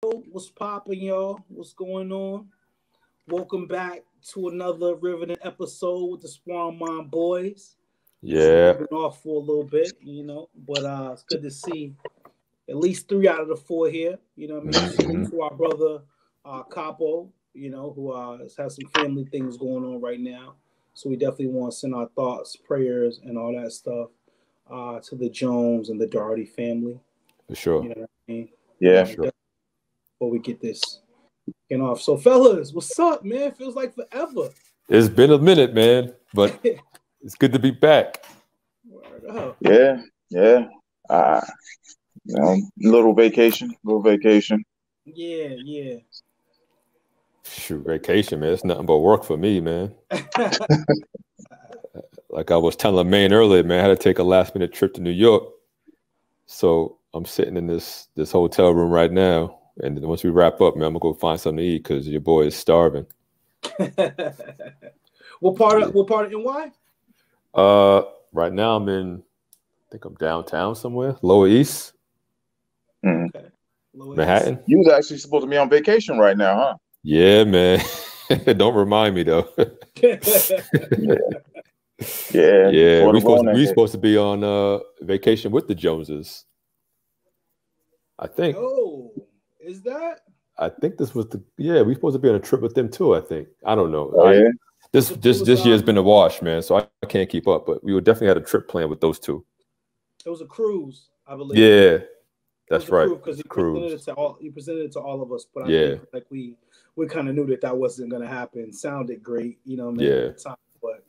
What's poppin', y'all? What's going on? Welcome back to another riveting episode with the Swan Mind Boys. Yeah. We've been off for a little bit, but it's good to see at least three out of the four here. You know what I mean? Mm-hmm. Salute to our brother Capo, who has some family things going on right now. So we definitely want to send our thoughts, prayers, and all that stuff to the Jones and the Doherty family. For sure. You know what I mean? Yeah, sure. Before we get this off. So, fellas, what's up, man? Feels like forever. It's been a minute, man, but it's good to be back. yeah. Little vacation. Yeah. Shoot, vacation, man. It's nothing but work for me, man. Like I was telling Maine earlier, man, I had to take a last minute trip to New York. So I'm sitting in this hotel room right now. And then once we wrap up, man, I'm gonna go find something to eat because your boy is starving. What part of NY? Right now I think I'm downtown somewhere, Lower East. Okay. Manhattan. You was actually supposed to be on vacation right now, huh? Yeah, man. Don't remind me though. Yeah. We supposed to be on vacation with the Joneses. I think. Oh, is that? I think this was we supposed to be on a trip with them too. I think. I don't know. Oh, yeah. This year's been a wash, man. So I can't keep up. But we would definitely had a trip planned with those two. It was a cruise, I believe. Yeah, that's right. Because he presented it to all of us. But I think like we kind of knew that wasn't going to happen. Sounded great, you know. At the time, but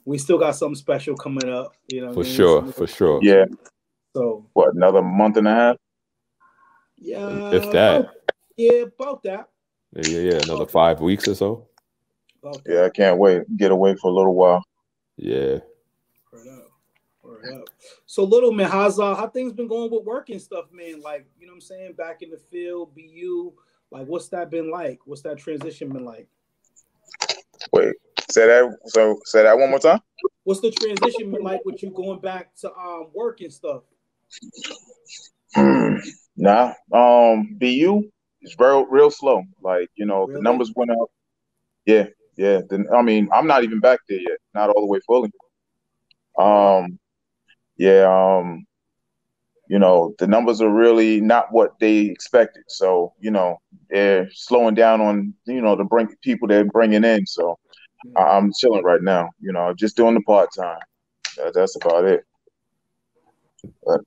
we still got something special coming up. For sure. Yeah. So what? Another month and a half. Yeah, if that. About that. Yeah, another 5 weeks or so. Yeah, I can't wait. Get away for a little while. Yeah. Word up. So, little man, how things been going with work and stuff, man? Like, you know what I'm saying? Back in the field, BU. Like, what's that been like? What's that transition been like? Wait, say that one more time. What's the transition been like with you going back to work and stuff? Nah, BU is real slow. Like, Really? The numbers went up. Yeah. I'm not even back there yet. Not all the way fully. The numbers are really not what they expected. So, they're slowing down on, the people they're bringing in. So I'm chilling right now, just doing the part-time. That's about it. But,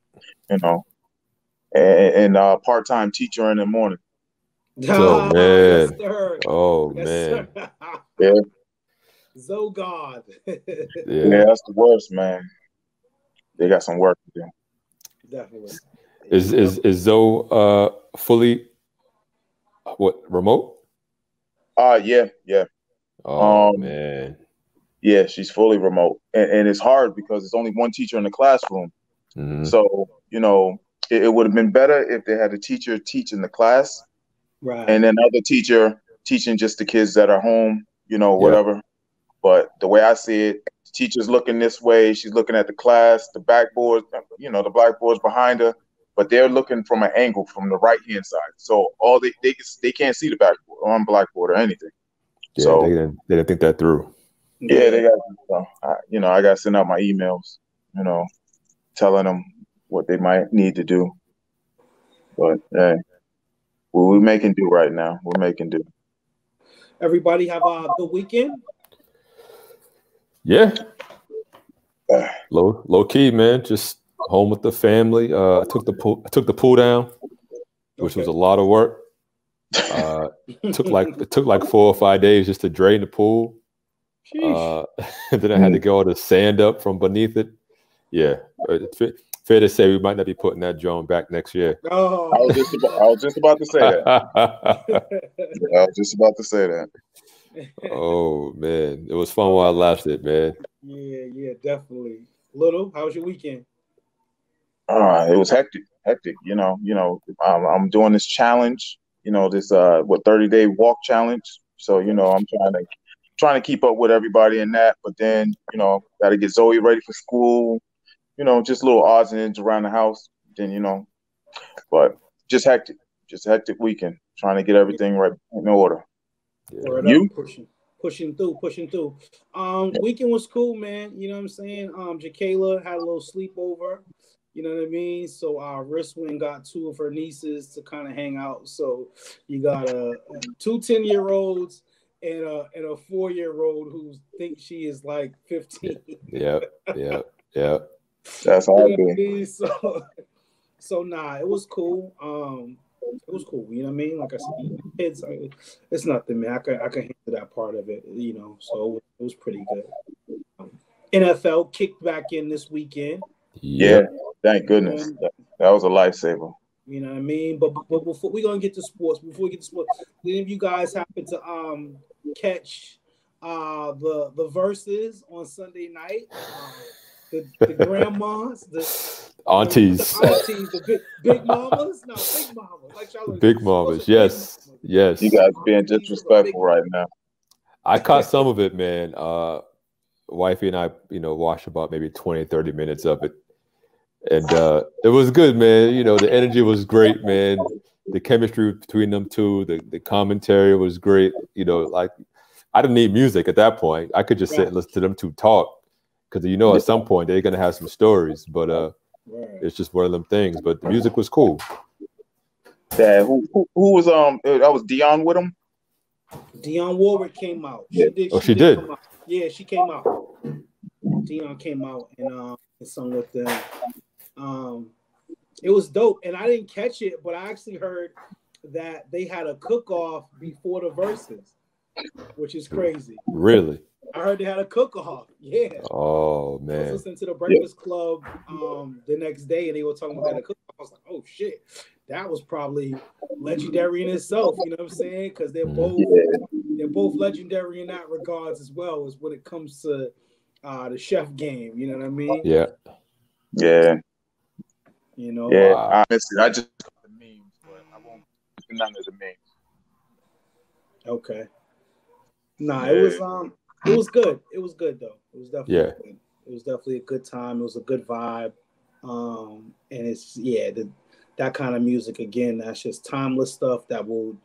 and part-time teacher in the morning. Oh, man. Yes, sir. Oh, Yes, man. Sir. Yeah. Zogod. Yeah, that's the worst, man. They got some work to do. Definitely. Is Zoe fully remote? Yeah. Oh, man. Yeah, she's fully remote. And it's hard because it's only one teacher in the classroom. Mm-hmm. So, it would have been better if they had a teacher teach in the class. Right. And then another teacher teaching just the kids that are home, whatever. But the way I see it, the teacher's looking this way. She's looking at the class, the backboard, the blackboard's behind her. But they're looking from an angle from the right-hand side. So all they can't see the backboard or on blackboard or anything. Yeah, so they didn't think that through. Yeah, they got, I got to send out my emails, telling them what they might need to do. But, hey, we're making do right now. We're making do. Everybody have a good weekend? Yeah. Low key, man. Just home with the family. I took the pool down, which was a lot of work. It took like 4 or 5 days just to drain the pool. Then I had to get all the sand up from beneath it. Yeah, fair to say we might not be putting that drone back next year. Oh. I was just about to say that. I was just about to say that. Oh man, it was fun while it lasted, man. Yeah, definitely. Little, how was your weekend? It was hectic. I'm doing this challenge. This 30-day walk challenge. So I'm trying to keep up with everybody in that. But then got to get Zoe ready for school. Just little odds and ends around the house. Then but just hectic. Just a hectic weekend, trying to get everything right in order. Word You? up, pushing through. Weekend was cool, man. You know what I'm saying? Jakayla had a little sleepover. You know what I mean? So Riss went and got two of her nieces to kind of hang out. So you got two 10-year-olds and a 4-year-old who thinks she is like 15. Yep. That's how You I know what I do. mean? So nah, it was cool. It was cool. You know what I mean? Like I said, kids, it's nothing, man. I can handle that part of it. You know, so it was pretty good. NFL kicked back in this weekend. Yeah, thank goodness. That was a lifesaver. You know what I mean? But before we're gonna get to sports, did any of you guys happen to catch the verses on Sunday night? The grandmas, the aunties, the big mamas, no, big mamas, like Charlotte. Big mamas, yes. You guys being disrespectful right now. I caught some of it, man. Wifey and I, watched about maybe 20, 30 minutes of it. And it was good, man. The energy was great, man. The chemistry between them two, the commentary was great. Like I didn't need music at that point. I could just sit and listen to them two talk. Because at some point they're gonna have some stories, but it's just one of them things. But the music was cool. Yeah, who was that was Dion with him? Dionne Warwick came out. Yeah. She did. Come out. Yeah, she came out. Dion came out and sung with them. It was dope, and I didn't catch it, but I actually heard that they had a cook-off before the verses, which is crazy. Really? I heard they had a cook-off. Yeah. Oh man. I was listening to the Breakfast Club the next day, and they were talking about the cook-off. I was like, oh shit, that was probably legendary in itself. You know what I'm saying? Because they're both legendary in that regards as well as when it comes to the chef game. You know what I mean? Yeah. Yeah. Wow. I missed it. I just got the memes, but I won't do none of the memes. Okay. Nah, it was good. It was good though. It was definitely good. It was definitely a good time. It was a good vibe. And it's that kind of music again, that's just timeless stuff that will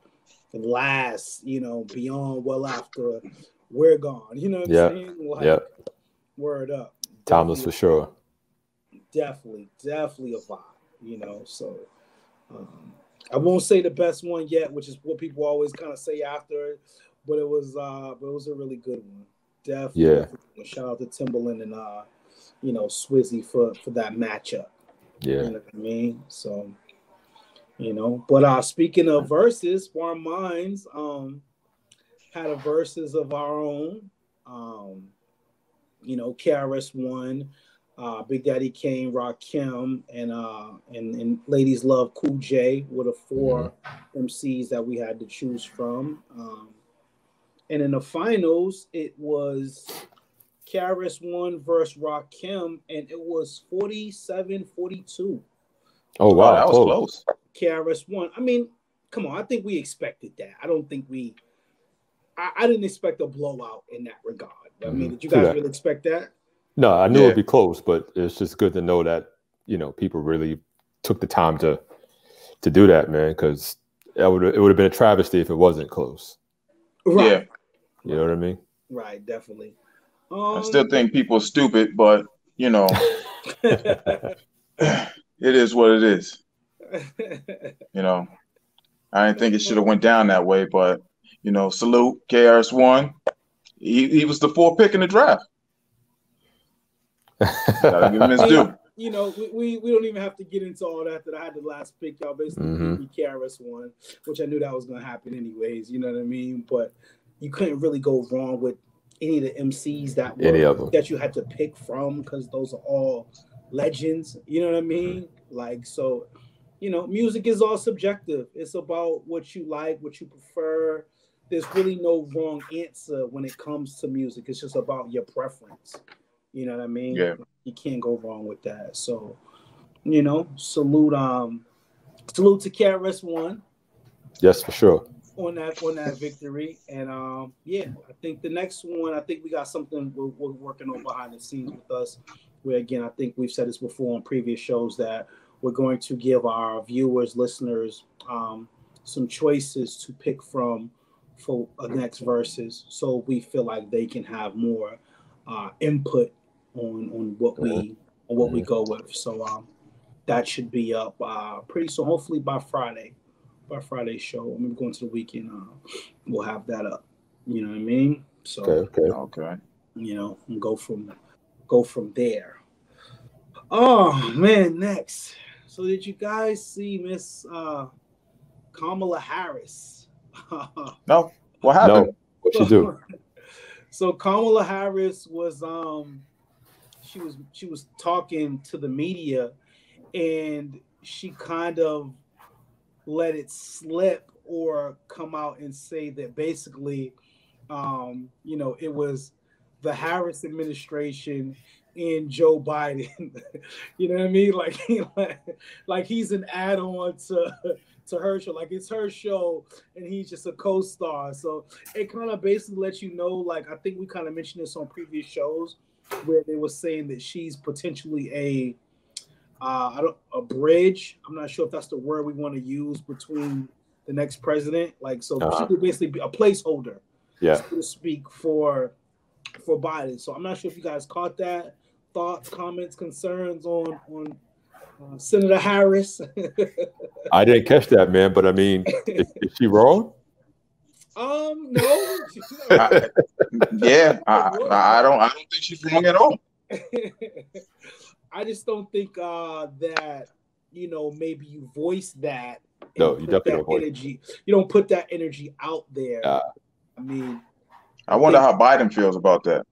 last, beyond well after we're gone. You know what I'm saying? Like, word up. Timeless for sure. Definitely a vibe, so I won't say the best one yet, which is what people always kind of say after, but it was a really good one. Definitely. Shout out to Timbaland and Swizzy for that matchup. Yeah. You know what I mean? So, but speaking of verses, Warm Minds had a verses of our own. KRS One, Big Daddy Kane, Rakim, and Ladies Love Cool J were the four MCs that we had to choose from. And in the finals, it was KRS One versus Rakim, and it was 47-42. Oh wow, that was close. KRS One. I mean, come on. I think we expected that. I don't think I didn't expect a blowout in that regard. I mean, did you guys really expect that? No, I knew it'd be close, but it's just good to know that people really took the time to do that, man. Because it would have been a travesty if it wasn't close. Right. Yeah. You know what I mean? Right. Definitely. I still think people are stupid, but it is what it is. I didn't think it should have went down that way, but salute KRS One. He was the 4th pick in the draft. Gotta give him his due. We don't even have to get into all that I had the last pick. Y'all basically gave me KRS One, which I knew that was gonna happen anyways. You know what I mean? But you couldn't really go wrong with any of the MCs that you had to pick from, because those are all legends. You know what I mean? Like, so, music is all subjective. It's about what you like, what you prefer. There's really no wrong answer when it comes to music. It's just about your preference. You know what I mean? Yeah. You can't go wrong with that. So, salute to KRS One. Yes, for sure. On that victory. And I think the next one, I think we got something we're working on behind the scenes with us, where again, I think we've said this before on previous shows, that we're going to give our viewers, listeners, some choices to pick from for next verses, so we feel like they can have more input on what we go with. So that should be up pretty soon. Hopefully by Friday. By Friday's show. I'm going to the weekend. We'll have that up. You know what I mean? So okay. You know, and go from there. Oh man, next. So did you guys see Miss Kamala Harris? No, what happened? No, what she do? So Kamala Harris was she was talking to the media, and she kind of let it slip or come out and say that basically, you know, it was the Harris administration and Joe Biden. You know what I mean? Like he's an add-on to her show. Like it's her show and he's just a co-star. So it kind of basically lets you know, like I think we kind of mentioned this on previous shows where they were saying that she's potentially a bridge. I'm not sure if that's the word we want to use between the next president. Like, so she could basically be a placeholder, so to speak, for Biden. So I'm not sure if you guys caught that. Thoughts, comments, concerns on Senator Harris? I didn't catch that, man. But I mean, is she wrong? No. I don't think she's wrong at all. I just don't think that, you know, maybe you voice that. No, you definitely don't energy. You don't put that energy out there. I mean, I wonder how Biden feels about that.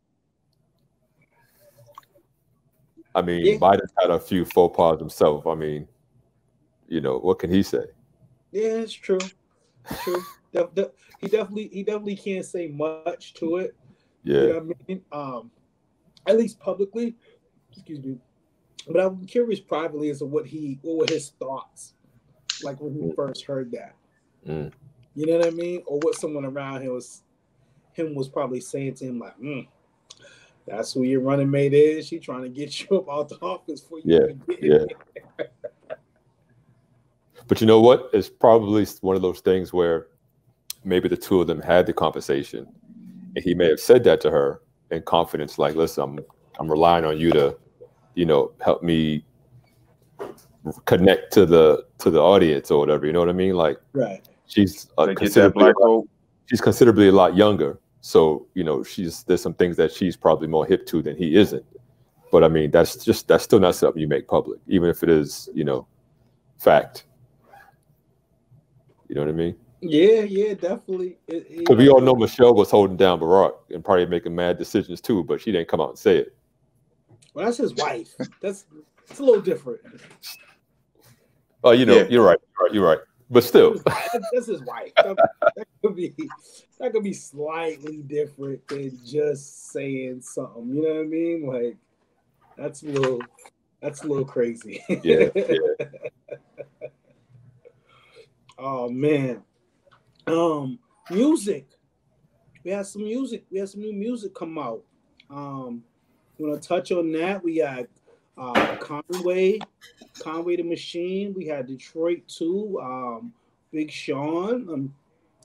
I mean, Biden's had a few faux pas himself. I mean, you know, what can he say? Yeah, it's true. It's true. He definitely can't say much to it. Yeah. You know what I mean? At least publicly. Excuse me. But I'm curious privately as to what were his thoughts, like when he first heard that. You know what I mean? Or what someone around him was probably saying to him, like, that's who your running mate is. She trying to get you up out the office for you. Yeah. But you know what? It's probably one of those things where maybe the two of them had the conversation, and he may have said that to her in confidence, like, listen, I'm relying on you to, you know, help me connect to the audience or whatever. You know what I mean? Like, right. She's considerably a lot younger. So, you know, there's some things that she's probably more hip to than he isn't. But I mean, that's still not something you make public, even if it is, you know, fact. You know what I mean? Yeah, definitely. Because we all know Michelle was holding down Barack and probably making mad decisions too, but she didn't come out and say it. Well, that's his wife. It's a little different. Oh, you know, you're right. But still, that's his wife. That could be slightly different than just saying something. You know what I mean? Like that's a little crazy. Yeah. Oh man. Music. We had some music. We had some new music come out. You want to touch on that? We got Conway the Machine. We had Detroit 2, Big Sean.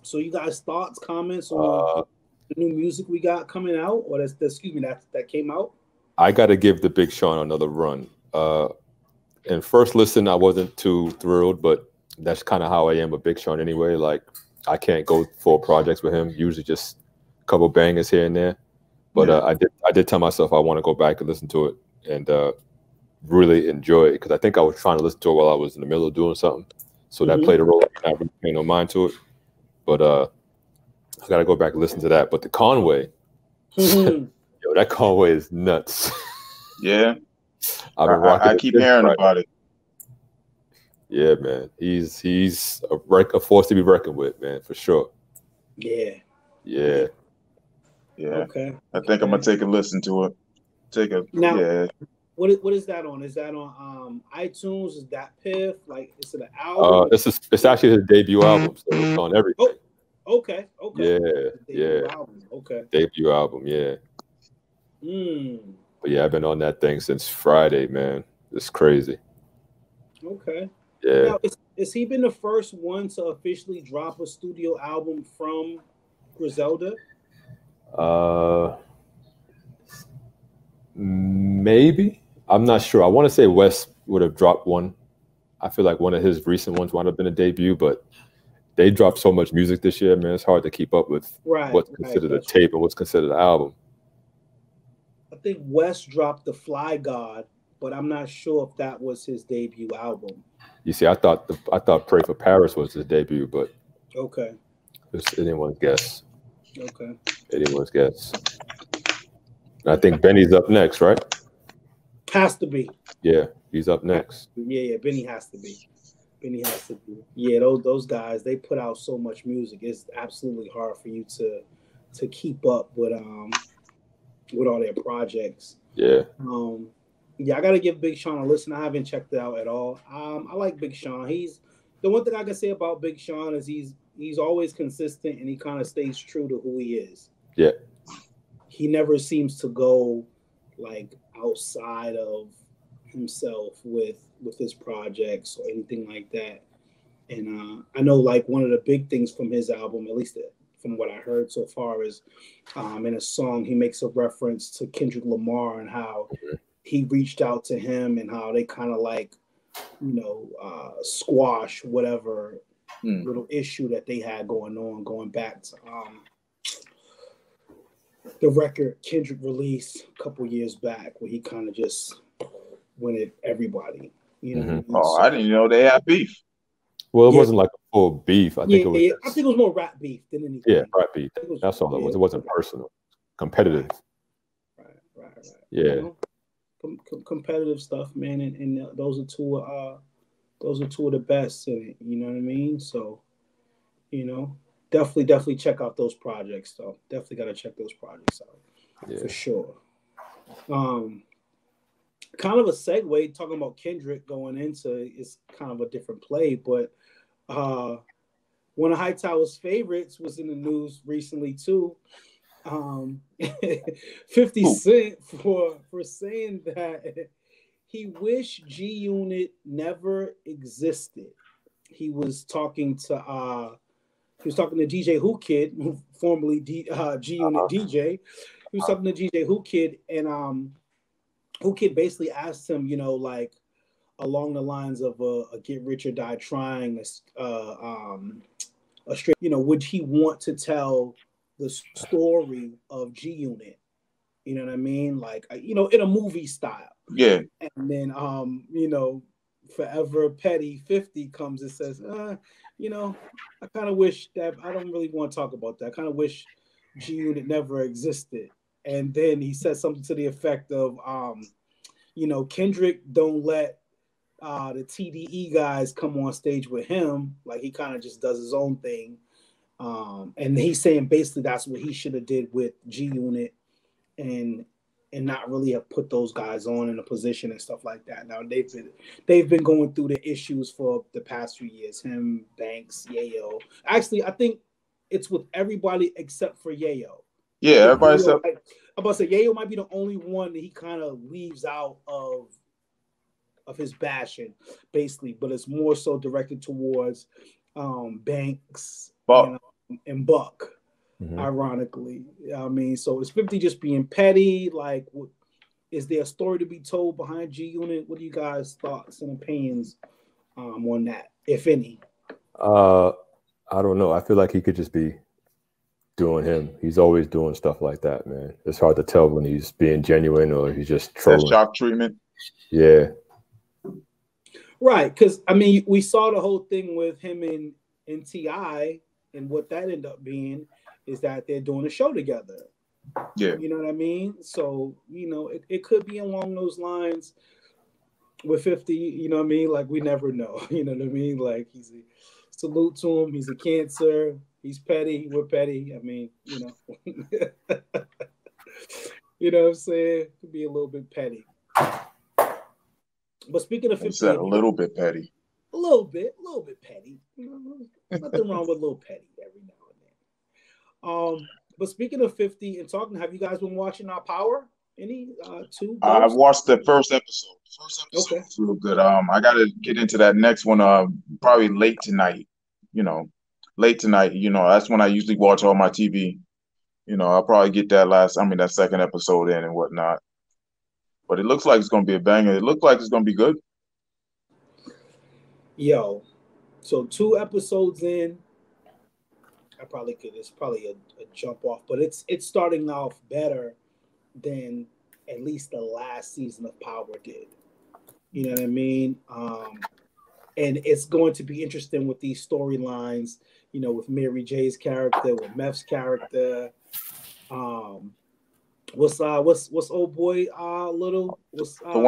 So you guys thoughts, comments on the new music we got coming out, or that came out? I got to give the Big Sean another run. And first listen, I wasn't too thrilled, but that's kind of how I am with Big Sean anyway. Like I can't go full projects with him. Usually just a couple bangers here and there. But I did tell myself I want to go back and listen to it and really enjoy it, because I think I was trying to listen to it while I was in the middle of doing something. So that played a role. I really paid no mind to it. But I got to go back and listen to that. But the Conway, yo, that Conway is nuts. Yeah. I keep hearing about it. Yeah, man. He's a force to be reckoned with, man, for sure. Yeah. Okay. I think I'm gonna take a listen to it. What is that on? Is that on iTunes? Is that Piff? Like, is it an album? It's actually his debut album, so it's on everything. Oh, okay. Yeah. Album. Okay. Debut album, yeah. But yeah, I've been on that thing since Friday, man. It's crazy. Okay. Yeah. Now, Has he been the first one to officially drop a studio album from Griselda? Maybe. I'm not sure. I want to say Wes would have dropped one. I feel like one of his recent ones would have been a debut, but they dropped so much music this year, man. It's hard to keep up with what's considered a tape and what's considered an album. I think Wes dropped The Fly God, but I'm not sure if that was his debut album. You see, I thought Pray for Paris was his debut, but okay, it's anyone's guess. Okay, anyone's guess. And I think Benny's up next, right? Has to be. Yeah, he's up next. Yeah, Benny has to be. Benny has to be. Yeah, those guys, they put out so much music. It's absolutely hard for you to keep up with all their projects. Yeah. Yeah, I gotta give Big Sean a listen. I haven't checked it out at all. I like Big Sean. He's the one thing I can say about Big Sean is he's always consistent and he kind of stays true to who he is. Yeah. He never seems to go like outside of himself with his projects or anything like that. And I know like one of the big things from his album, at least from what I heard so far, is in a song he makes a reference to Kendrick Lamar and how he reached out to him and how they kind of like, squash whatever little issue that they had going back to the record Kendrick released a couple years back where he kind of just went at everybody. I didn't know they had beef. Well, it wasn't like a full beef. I think it was more rap beef than anything. Yeah, rap beef. That's all it was. It wasn't personal. Competitive. Right. Yeah. Competitive stuff, man, and those are two of the best in it. You know what I mean? So, definitely check out those projects. Though definitely got to check those projects out for sure. Kind of a segue talking about Kendrick going into it's kind of a different play, but one of Hightower's favorites was in the news recently too. 50 Cent for saying that he wished G Unit never existed. He was talking to DJ Who Kid, formerly G Unit DJ. He was talking to DJ Who Kid, and Who Kid basically asked him, like along the lines of a get rich or die trying, a straight, would he want to tell the story of G Unit? You know what I mean? Like, in a movie style. Yeah. And then, Forever Petty 50 comes and says, I kind of wish that I don't really want to talk about that. I kind of wish G Unit never existed. And then he said something to the effect of, Kendrick don't let the TDE guys come on stage with him. Like he kind of just does his own thing. And he's saying basically that's what he should have did with G Unit and not really have put those guys on in a position and stuff like that. Now they've been going through the issues for the past few years. Him, Banks, Yayo. Actually, I think it's with everybody except for Yayo. Yeah, everybody except. I'm about to say Yayo might be the only one that he kind of leaves out of his bashing, basically, but it's more so directed towards Banks and Buck. Ironically, I mean, so is 50 just being petty? Like, is there a story to be told behind G Unit? What do you guys' thoughts and opinions on that, if any? I don't know. I feel like he could just be doing him. He's always doing stuff like that, man. It's hard to tell when he's being genuine or he's just trolling. That shock treatment. Yeah. Right, because I mean, we saw the whole thing with him and T.I. and what that ended up being is that they're doing a show together. Yeah. You know what I mean? So, it could be along those lines with 50, you know what I mean? Like, we never know. You know what I mean? Like, salute to him. He's a Cancer. He's petty. We're petty. I mean, you know what I'm saying? Could be a little bit petty. But speaking of 50, a little bit petty. A little bit petty. Nothing wrong with a little petty every now and then. But speaking of 50 and talking, have you guys been watching Our Power Any two? I've Ghost? watched the first episode. The first episode Okay. was real good. I got to get into that next one. Probably late tonight. You know, late tonight. You know, that's when I usually watch all my TV. You know, I'll probably get that second episode in and whatnot. But it looks like it's gonna be a banger. It looks like it's gonna be good. Yo, so 2 episodes in, I probably could. It's probably a jump off, but it's starting off better than at least the last season of Power did. You know what I mean? And it's going to be interesting with these storylines. You know, with Mary J's character, with Meth's character. What's old boy little? What's The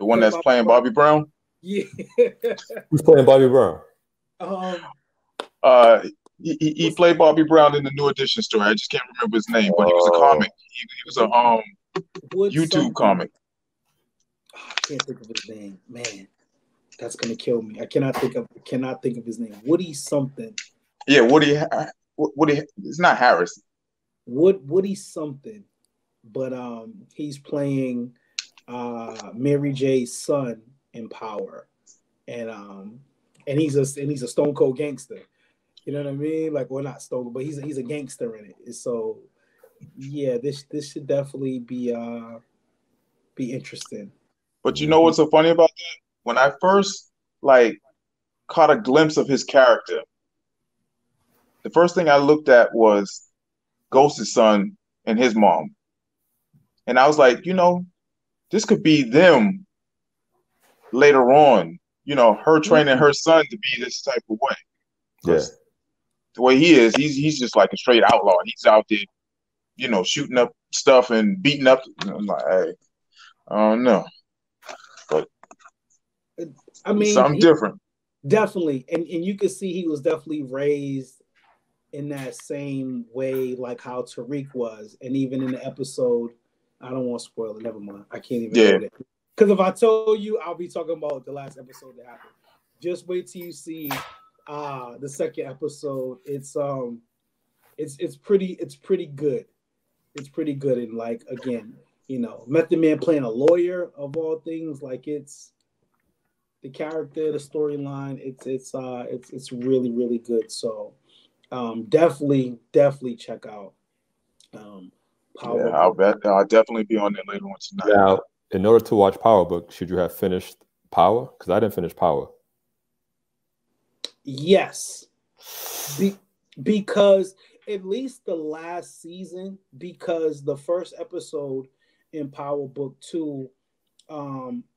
one that's playing Bobby Brown. Yeah. Who's playing Bobby Brown? He played Bobby Brown in the New Edition story. I just can't remember his name, but he was a comic. He was a YouTube comic. I can't think of his name. Man, that's gonna kill me. I cannot think of his name. Woody something. Yeah, Woody. It's not Harris. Woody something, but he's playing Mary J's son in Power, and he's a stone cold gangster. You know what I mean? Like, well, not stone, but he's a gangster in it. So yeah, this should definitely be interesting. But you know what's so funny about that? When I first caught a glimpse of his character, the first thing I looked at was Ghost's son and his mom. And I was like, you know, this could be them later on, you know, her training her son to be this type of way. Yeah. The way he is, he's just like a straight outlaw. He's out there, you know, shooting up stuff and beating up. I'm like, hey, I don't know. But I mean, something different. Definitely. And you can see he was definitely raised in that same way, like how Tariq was. And even in the episode, I don't want to spoil it. Never mind. I can't even do it. Because if I told you, I'll be talking about the last episode that happened. Just wait till you see the second episode. It's pretty good. It's pretty good. And like, again, you know, Method Man playing a lawyer of all things, like it's the character, the storyline, it's really, really good. So definitely check out Power Book. I'll definitely be on there later on tonight. Now, in order to watch Power Book, should you have finished Power? Because I didn't finish Power. Yes. Because at least the last season, because the first episode in Power Book 2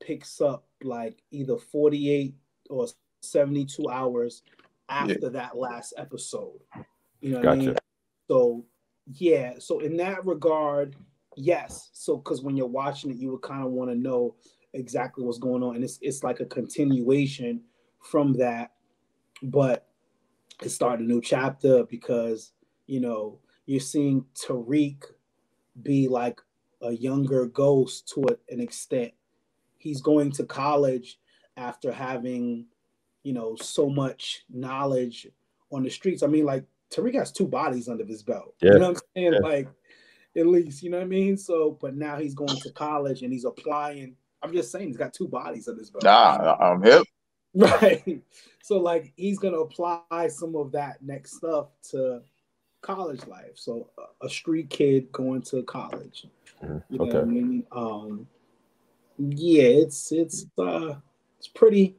picks up like either 48 or 72 hours after that last episode. You know what I mean? So yeah, so in that regard, yes. So because when you're watching it, you would kind of want to know exactly what's going on, and it's like a continuation from that, but it started a new chapter because, you know, you're seeing Tariq be like a younger Ghost to an extent. He's going to college after having, you know, so much knowledge on the streets. I mean, like, Tariq has 2 bodies under his belt. Yeah. You know what I'm saying? Yeah. Like, at least, you know what I mean? So, but now he's going to college and he's applying. I'm just saying he's got 2 bodies under his belt. I'm hip. Right. So, like, he's going to apply some of that next stuff to college life. So, a street kid going to college. You know what I mean? Yeah, it's pretty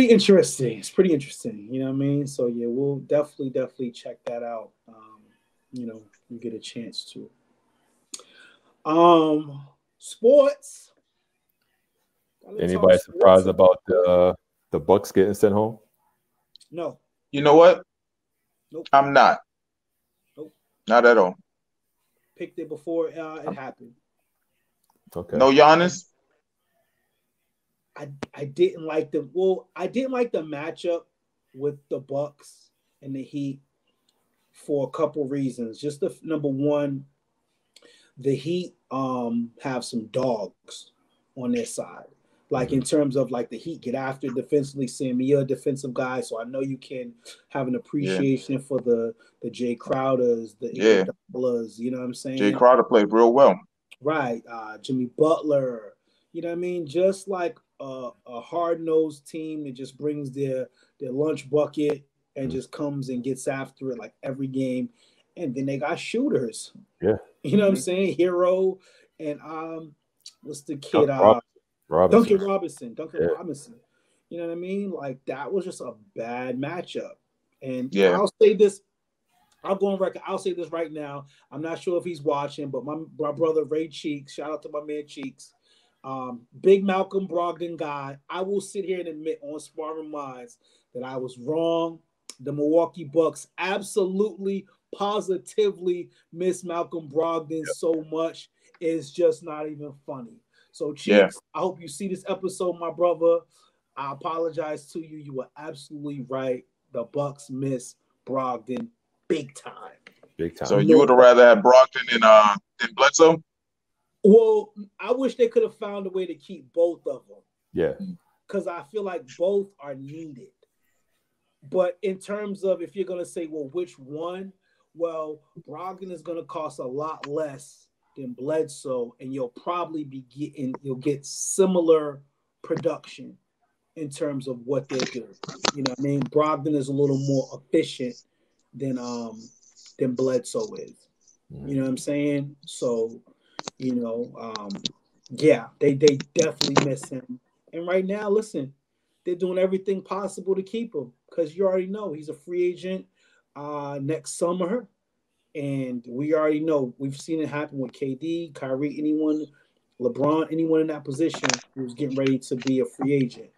interesting. It's pretty interesting. You know what I mean? So yeah, we'll definitely check that out. You know, you get a chance to. Sports. Anybody surprised about the Bucks getting sent home? No. You know what? Nope. I'm not. Nope. Not at all. Picked it before it happened. Okay. No Giannis? I didn't like the matchup with the Bucks and the Heat for a couple reasons. Just number one, the Heat have some dogs on their side. Like in terms of like the Heat get after defensively, seeing me, you're a defensive guy, so I know you can have an appreciation for the Jay Crowders, the Iguodala's, you know what I'm saying? Jay Crowder played real well. Right. Jimmy Butler, you know what I mean? Just like a hard-nosed team that just brings their lunch bucket and just comes and gets after it like every game. And then they got shooters. Yeah. You know what I'm saying? Hero and what's the kid? Robinson. Duncan Robinson. You know what I mean? Like that was just a bad matchup. And I'll say this. I'll go on record. I'll say this right now. I'm not sure if he's watching, but my brother Ray Cheeks, shout out to my man Cheeks, big Malcolm Brogdon guy. I will sit here and admit on Sparring Minds that I was wrong. The Milwaukee Bucks absolutely, positively miss Malcolm Brogdon so much. It's just not even funny. So, Cheeks, I hope you see this episode, my brother. I apologize to you. You were absolutely right. The Bucks miss Brogdon big time. Big time. So you would have rather have Brogdon than Bledsoe? Well, I wish they could have found a way to keep both of them. Yeah. Because I feel like both are needed. But in terms of if you're going to say, well, which one? Well, Brogdon is going to cost a lot less than Bledsoe, and you'll probably you'll get similar production in terms of what they do. You know what I mean? Brogdon is a little more efficient than Bledsoe is. You know what I'm saying? So, you know, they definitely miss him. And right now, listen, they're doing everything possible to keep him because you already know he's a free agent next summer. And we already know we've seen it happen with KD, Kyrie, anyone, LeBron, anyone in that position who's getting ready to be a free agent.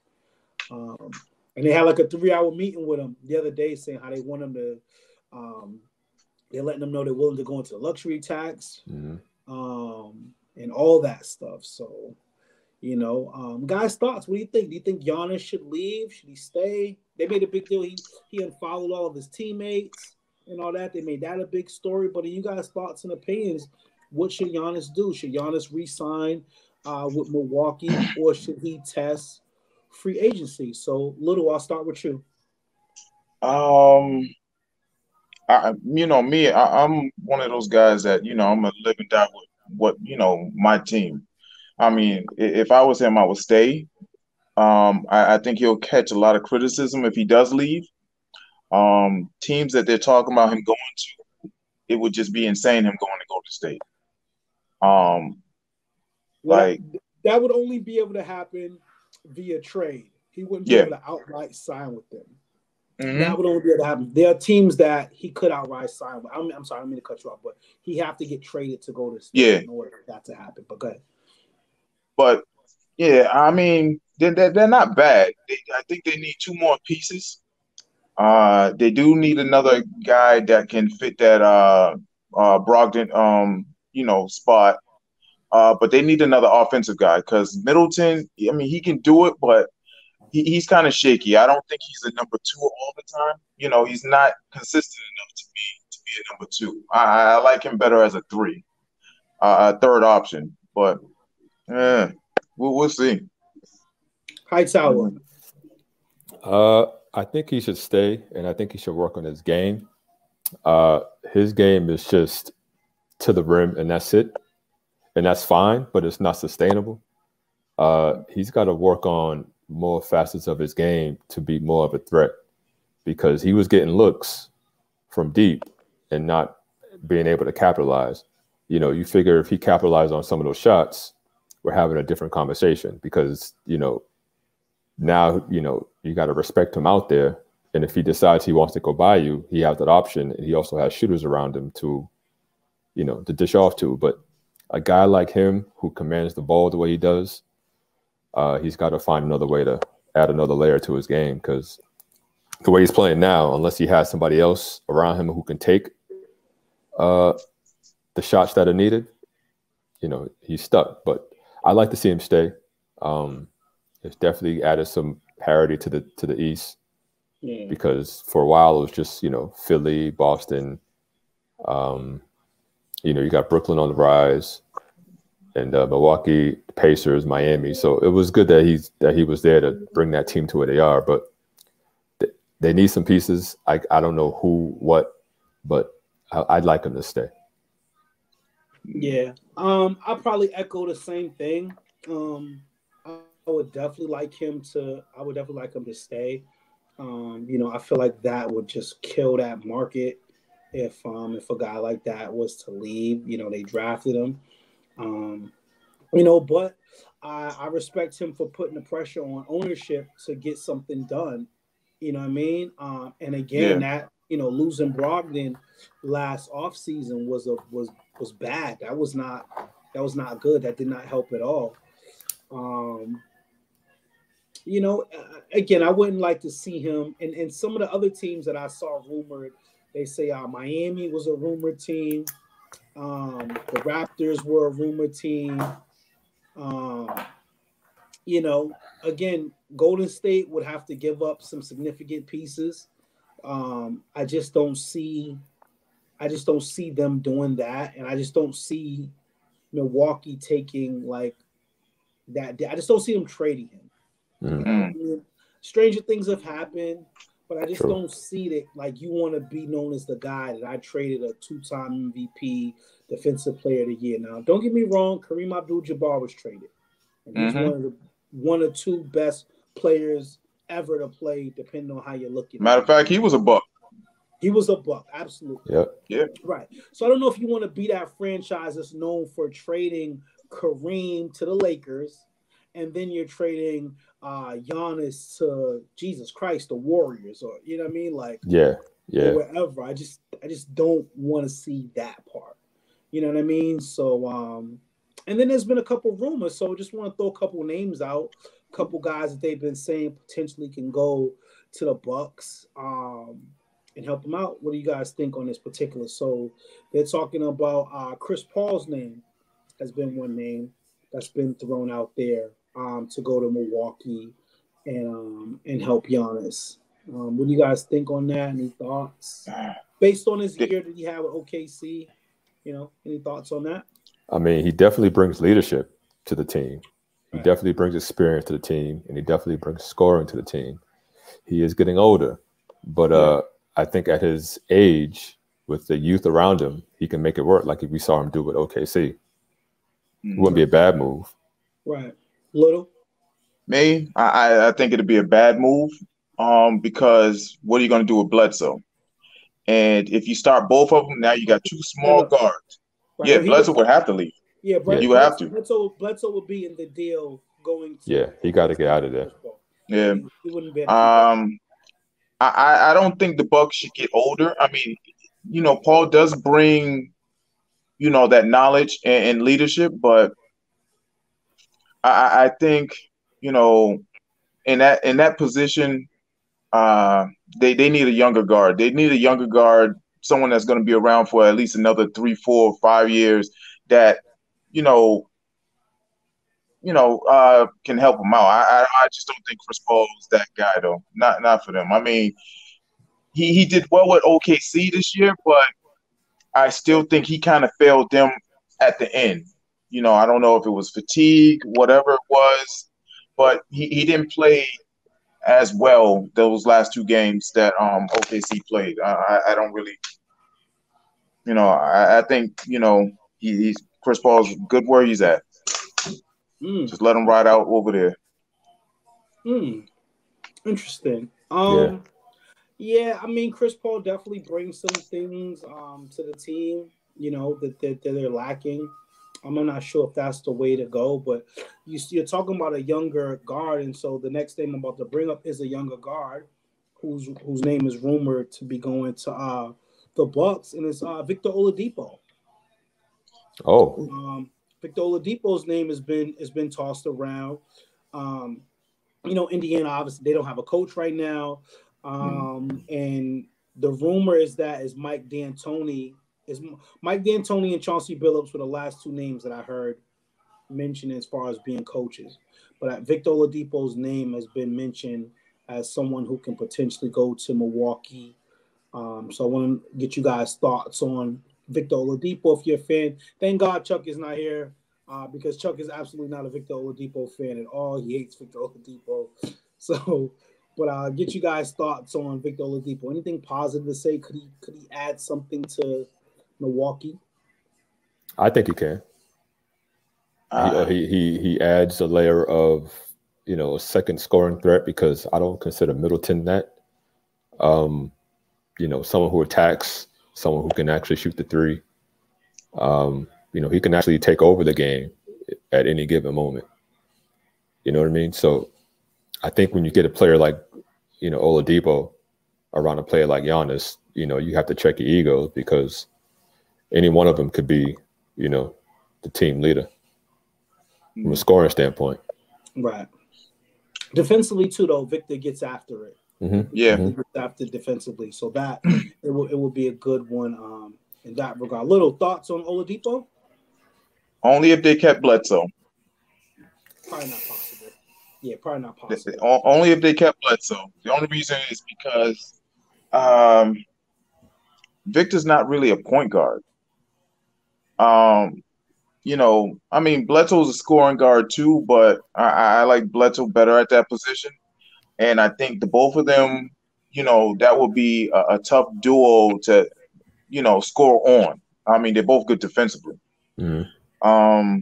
And they had like a 3-hour meeting with him the other day saying how they want him to they're letting them know they're willing to go into the luxury tax and all that stuff. So, you know, guys' thoughts. What do you think? Do you think Giannis should leave? Should he stay? They made a big deal. He unfollowed all of his teammates and all that. They made that a big story. But in you guys' thoughts and opinions, what should Giannis do? Should Giannis re-sign with Milwaukee, or should he test free agency? So, Little, I'll start with you. You know me, I'm one of those guys that, you know, I'm gonna live and die with what, you know, my team. I mean, if I was him, I would stay. I think he'll catch a lot of criticism if he does leave. Teams that they're talking about him going to, it would just be insane him going to Golden State. That would only be able to happen via trade. He wouldn't be able to outright sign with them. That would only be able to happen. There are teams that he could outright sign with. I'm sorry, I don't mean to cut you off, but he have to get traded to go to State in order for that to happen. But go ahead. But yeah, I mean, they're not bad. I think they need 2 more pieces. They do need another guy that can fit that Brogdon you know, spot. But they need another offensive guy because Middleton, I mean, he can do it, but he's kind of shaky. I don't think he's a number 2 all the time. You know, he's not consistent enough to be a number 2. I like him better as a 3, a third option. But we'll see. Hightower. I think he should stay, and I think he should work on his game. His game is just to the rim, and that's it. And that's fine, but it's not sustainable. He's got to work on more facets of his game to be more of a threat, because he was getting looks from deep and not being able to capitalize. You know, you figure if he capitalized on some of those shots, we're having a different conversation, because, you know, now, you know, you got to respect him out there. And if he decides he wants to go by you, he has that option. And he also has shooters around him to, you know, to dish off to. But a guy like him who commands the ball the way he does, he's got to find another way to add another layer to his game, because the way he's playing now, unless he has somebody else around him who can take the shots that are needed, you know, he's stuck. But I'd like to see him stay. It's definitely added some parity to the East, because for a while it was just, you know, Philly, Boston. You know, you got Brooklyn on the rise. and Milwaukee, Pacers, Miami. So it was good that he was there to bring that team to where they are. But they need some pieces. I don't know who, what, but I'd like him to stay. Yeah. I probably echo the same thing. I would definitely like him to. I would definitely like him to stay. I feel like that would just kill that market if a guy like that was to leave. They drafted him. Um, but I respect him for putting the pressure on ownership to get something done. You know what I mean? And again, Yeah. that losing Brogdon last offseason was bad. That was not good. That did not help at all. Um, again, I wouldn't like to see him. And some of the other teams that I saw rumored, they say Miami was a rumored team. The Raptors were a rumored team. Um, again, Golden State would have to give up some significant pieces. I just don't see them doing that, and I just don't see Milwaukee taking like that. I just don't see them trading him. I mean, stranger things have happened, but I just don't see that. Like, you want to be known as the guy that I traded a 2-time MVP, Defensive Player of the Year. Now, don't get me wrong, Kareem Abdul-Jabbar was traded, and he's one or two best players ever to play, depending on how you're looking. Matter of fact, he was a buck. He was a buck, absolutely. Yeah. Right. So I don't know if you want to be that franchise that's known for trading Kareem to the Lakers, and then you're trading Giannis to Jesus Christ, the Warriors, or you know what I mean, like or wherever. I just don't want to see that part. You know what I mean? So and then there's been a couple rumors, so I just want to throw a couple names out, a couple guys that they've been saying potentially can go to the Bucks and help them out. What do you guys think on this particular? So they're talking about Chris Paul's name has been one name that's been thrown out there to go to Milwaukee and help Giannis. What do you guys think on that? Any thoughts? Based on his year that he had with OKC, any thoughts on that? I mean, he definitely brings leadership to the team. He definitely brings experience to the team, and he definitely brings scoring to the team. He is getting older, but I think at his age, with the youth around him, he can make it work like we saw him do with OKC. It wouldn't be a bad move. Right. Little? Me, I think it'd be a bad move because what are you going to do with Bledsoe? And if you start both of them, now you got two small guards. Right. Yeah, Bledsoe would have to leave. Yeah, you would have to. Bledsoe would be in the deal going to. Yeah, he got to get out of there. Yeah. He wouldn't be. I don't think the Bucks should get older. I mean, Paul does bring, that knowledge and leadership, but I think, in that position, they need a younger guard. They need a younger guard, someone that's going to be around for at least another 3, 4, 5 years that, can help them out. I just don't think Chris Paul is that guy, though. Not for them. I mean, he did well with OKC this year, but I still think he kind of failed them at the end. I don't know if it was fatigue, whatever it was, but he didn't play as well those last 2 games that OKC played. I don't really, I think he's Chris Paul's good where he's at. Just let him ride out over there. Interesting. Yeah, I mean, Chris Paul definitely brings some things to the team, that they're lacking. I'm not sure if that's the way to go, but you're talking about a younger guard, and so the next thing I'm about to bring up is a younger guard whose name is rumored to be going to the Bucks, and it's Victor Oladipo. Victor Oladipo's name has been tossed around. Indiana, obviously, they don't have a coach right now. And the rumor is that Mike D'Antoni and Chauncey Billups were the last 2 names that I heard mentioned as far as being coaches. But Victor Oladipo's name has been mentioned as someone who can potentially go to Milwaukee. So I want to get you guys' thoughts on Victor Oladipo if you're a fan. Thank God Chuck is not here. because Chuck is absolutely not a Victor Oladipo fan at all. He hates Victor Oladipo. So, but I'll get you guys' thoughts on Victor Oladipo. Anything positive to say? Could he add something to Milwaukee? I think he can. He adds a layer of, a second scoring threat, because I don't consider Middleton that. Someone who attacks, someone who can actually shoot the three. He can actually take over the game at any given moment. You know what I mean? So I think when you get a player like, Oladipo around a player like Giannis, you have to check your egos, because any one of them could be, the team leader from a scoring standpoint. Right. Defensively too, though, Victor gets after it. Mm-hmm. Yeah, he gets after defensively, so that it will be a good one in that regard. Little thoughts on Oladipo? only if they kept Bledsoe. Probably not possible. Yeah, probably not possible. Only if they kept Bledsoe. The only reason is because Victor's not really a point guard. Bledsoe's a scoring guard too, but I like Bledsoe better at that position. And I think the both of them, that would be a tough duo to, score on. I mean, they're both good defensively. Mm-hmm.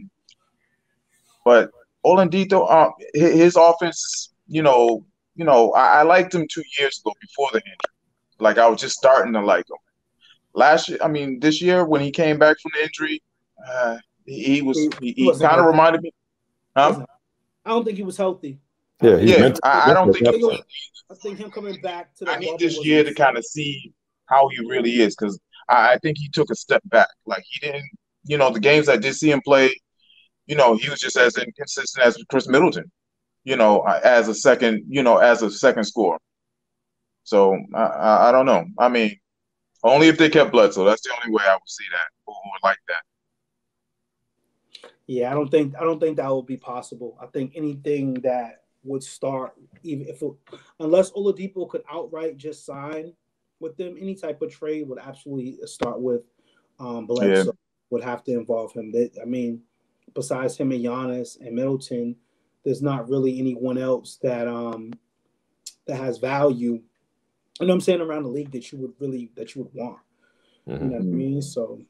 But Oladipo, his offense, I liked him 2 years ago before the injury. Like, I was just starting to like him. This year when he came back from the injury, he kind of reminded me. Huh? I don't think he was healthy. I don't think he was. I think him coming back to the I need this year to kind of see how he really is, because I think he took a step back. Like, he didn't, the games I did see him play, he was just as inconsistent as Chris Middleton, as a second scorer. So I don't know. I mean, only if they kept Bledsoe. That's the only way I would see that or like that. Yeah, I don't think that would be possible. I think anything that would start, unless Oladipo could outright just sign with them, any type of trade would absolutely start with Bledsoe. Yeah. Would have to involve him. Besides him and Giannis and Middleton, there's not really anyone else that has value. You know what I'm saying, around the league that you would want. Mm-hmm. You know what I mean? So,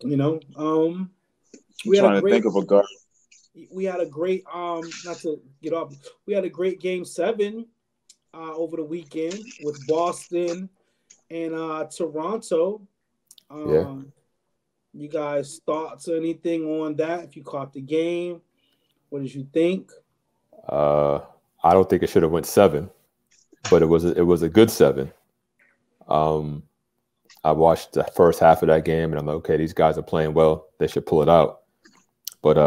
we had a great not to get off. We had a great game 7 over the weekend with Boston and Toronto. You guys thoughts or anything on that? If you caught the game, what did you think? I don't think it should have went 7, but it was a good 7. I watched the first half of that game, and I'm like, okay, these guys are playing well. They should pull it out. But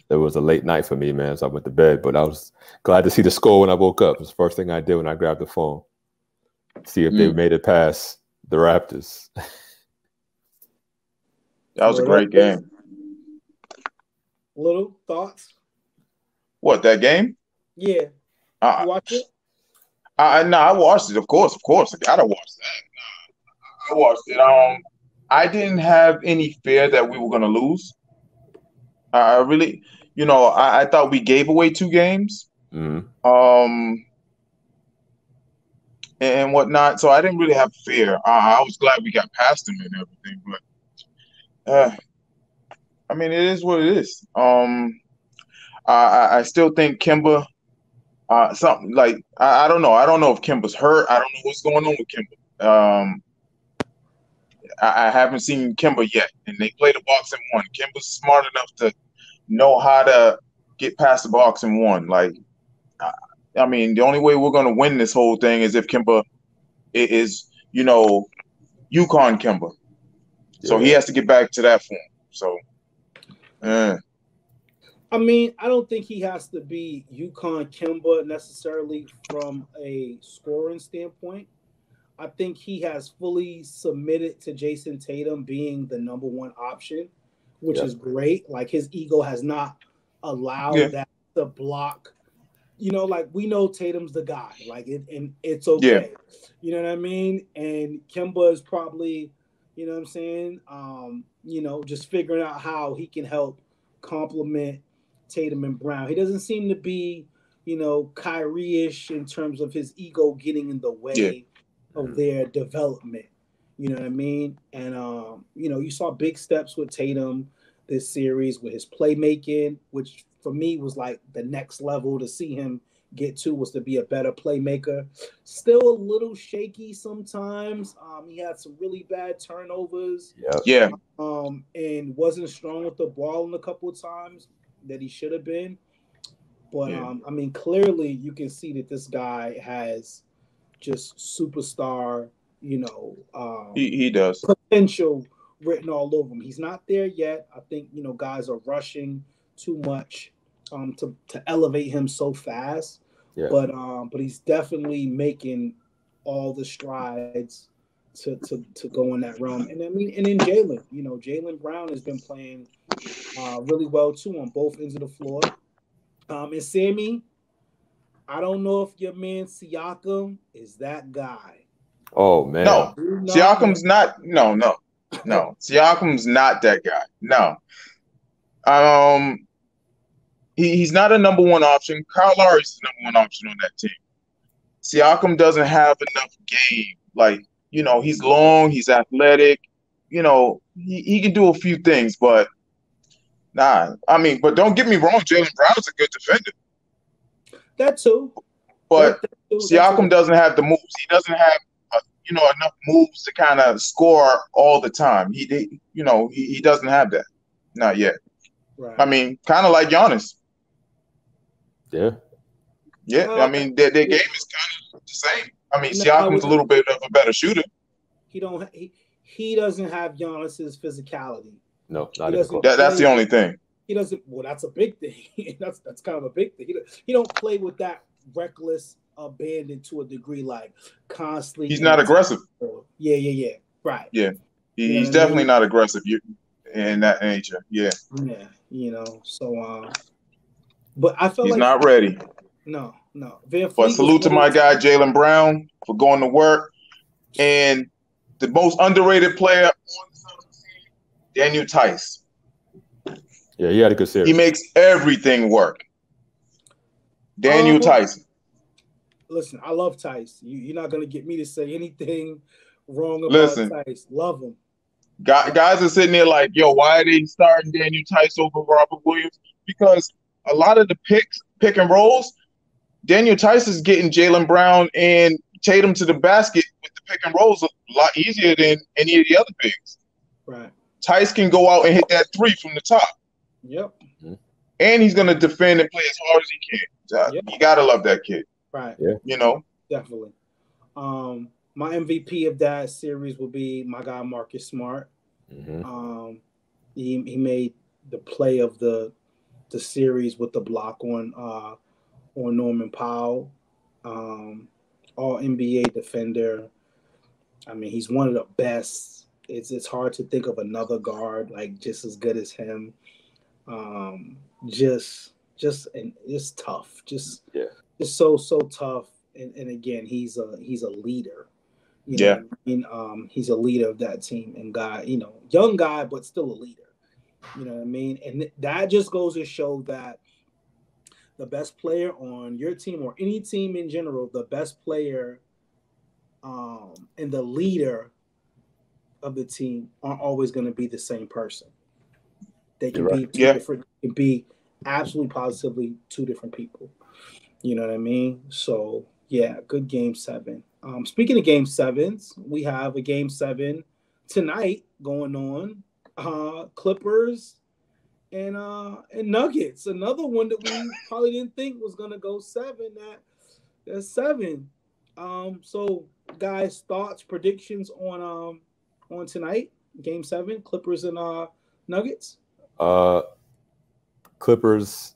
it was a late night for me, man, so I went to bed. But I was glad to see the score when I woke up. It was the first thing I did when I grabbed the phone. See if they made it past the Raptors. That was a great game. Little thoughts? What, that game? Yeah. You watch it? No, I watched it. Of course. I gotta watch that. I watched it. I didn't have any fear that we were gonna lose. I really, I thought we gave away 2 games. Mm-hmm. And whatnot. So I didn't really have fear. I was glad we got past them and everything, but it is what it is. I still think Kemba, something like I don't know. I don't know if Kemba's hurt. I don't know what's going on with Kemba. I haven't seen Kemba yet, and they play the box and 1. Kemba's smart enough to know how to get past the box and 1. Like, the only way we're going to win this whole thing is if Kemba is, UConn Kemba. So he has to get back to that form. So, I don't think he has to be UConn Kemba necessarily from a scoring standpoint. I think he has fully submitted to Jason Tatum being the number 1 option, which is great. Like, his ego has not allowed that to block. Like, we know Tatum's the guy. Like, and it's okay. Yeah. You know what I mean? And Kemba is probably, You know what I'm saying? Just figuring out how he can help complement Tatum and Brown. He doesn't seem to be, Kyrie-ish in terms of his ego getting in the Yeah. way of their development. You know what I mean? And you saw big steps with Tatum this series with his playmaking, which for me was like the next level to see him get to, was to be a better playmaker. Still a little shaky sometimes. He had some really bad turnovers. Yeah. And wasn't strong with the ball in a couple of times that he should have been. But clearly you can see that this guy has just superstar, He does. potential written all over him. He's not there yet. I think guys are rushing too much to elevate him so fast. Yeah. But he's definitely making all the strides to go in that realm. And and then Jaylen Brown has been playing really well too on both ends of the floor. And Sammy, I don't know if your man Siakam is that guy. Oh man. No, Siakam's not. No. Siakam's not that guy. No. He's not a number one option. Kyle Lowry's the number one option on that team. Siakam doesn't have enough game. Like, he's long, he's athletic. He can do a few things, but nah. But don't get me wrong, Jaylen Brown is a good defender. That too. But Siakam doesn't have the moves. He doesn't have enough moves to kind of score all the time. He doesn't have that. Not yet. Right. Kind of like Giannis. Yeah. Yeah. Their game is kind of the same. Siakam's a little bit of a better shooter. He doesn't have Giannis's physicality. No, that's the only thing. He doesn't. Well, that's a big thing. that's kind of a big thing. He don't play with that reckless abandon to a degree, like constantly. He's not aggressive. Yeah. Right. Yeah. He's definitely not aggressive in that nature. Yeah. Yeah. So, but I feel he's like not ready. No. But salute to my guy Jaylen Brown for going to work, and the most underrated player on the team, Daniel Tice. Yeah, he had a good series. He makes everything work. Daniel Tice. Listen, I love Tice. You're not gonna get me to say anything wrong about Tice. Love him. Guys are sitting there like, yo, why are they starting Daniel Tice over Robert Williams? Because a lot of the pick and rolls, Daniel Tice is getting Jaylen Brown and Tatum to the basket with the pick and rolls a lot easier than any of the other bigs. Right. Tice can go out and hit that three from the top. Yep. And he's going to defend and play as hard as he can. Yep. You got to love that kid. Right. Yeah. Definitely. My MVP of that series will be my guy Marcus Smart. Mm-hmm. He made the play of the series with the block on Norman Powell. All NBA defender. He's one of the best. It's hard to think of another guard like just as good as him. And it's tough. Just so tough. And again, he's a leader. He's a leader of that team and guy, young guy, but still a leader. You know what I mean? And that just goes to show that the best player on your team or any team in general, the best player and the leader of the team aren't always going to be the same person. They can be two different. It can be absolutely positively two different people. You know what I mean? So yeah, good game 7. Speaking of game 7s, we have a game 7 tonight going on. Clippers and Nuggets. Another one that we probably didn't think was gonna go 7. That's 7. So guys, thoughts, predictions on tonight, game 7, Clippers and Nuggets. Clippers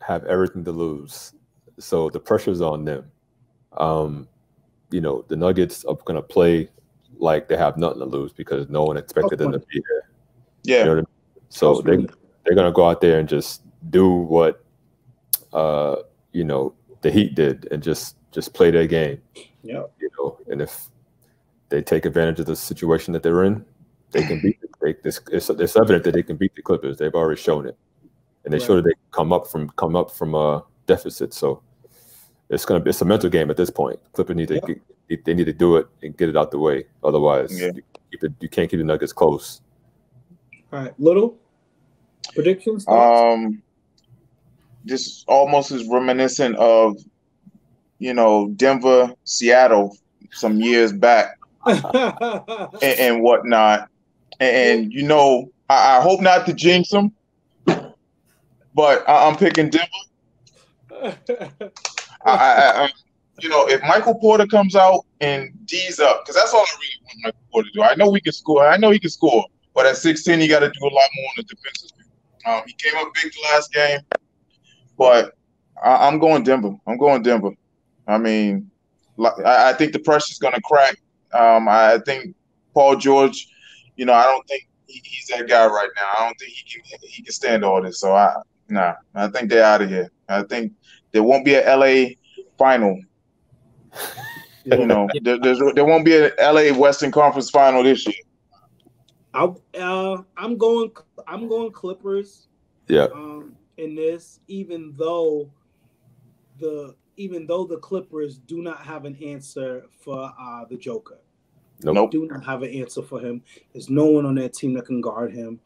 have everything to lose, so the pressure's on them. The Nuggets are going to play like they have nothing to lose because no one expected them to be there. Yeah. You know what I mean? So they're going to go out there and just do what the Heat did and just play their game. Yeah. And if they take advantage of the situation that they're in, they can beat. It's evident that they can beat the Clippers. They've already shown it, and they showed that they come up from deficit. So it's a mental game at this point. Clippers need to they need to do it and get it out the way. Otherwise, you can't keep the Nuggets close. All right, Little predictions. This almost is reminiscent of Denver, Seattle some years back and whatnot. And I hope not to jinx them, but I'm picking Denver. If Michael Porter comes out and D's up, because that's all I really want Michael Porter to do. I know we can score. I know he can score, but at 6'10", you got to do a lot more on the defensive end. He came up big the last game, but I'm going Denver. I mean, I think the pressure's going to crack. I think Paul George, I don't think he's that guy right now. I don't think he can stand all this. So I think they're out of here. I think there won't be an LA final. There won't be an LA Western Conference final this year. I'm going Clippers. Yeah. In this, even though the Clippers do not have an answer for the Joker. Nope. Do not have an answer for him. There's no one on that team that can guard him.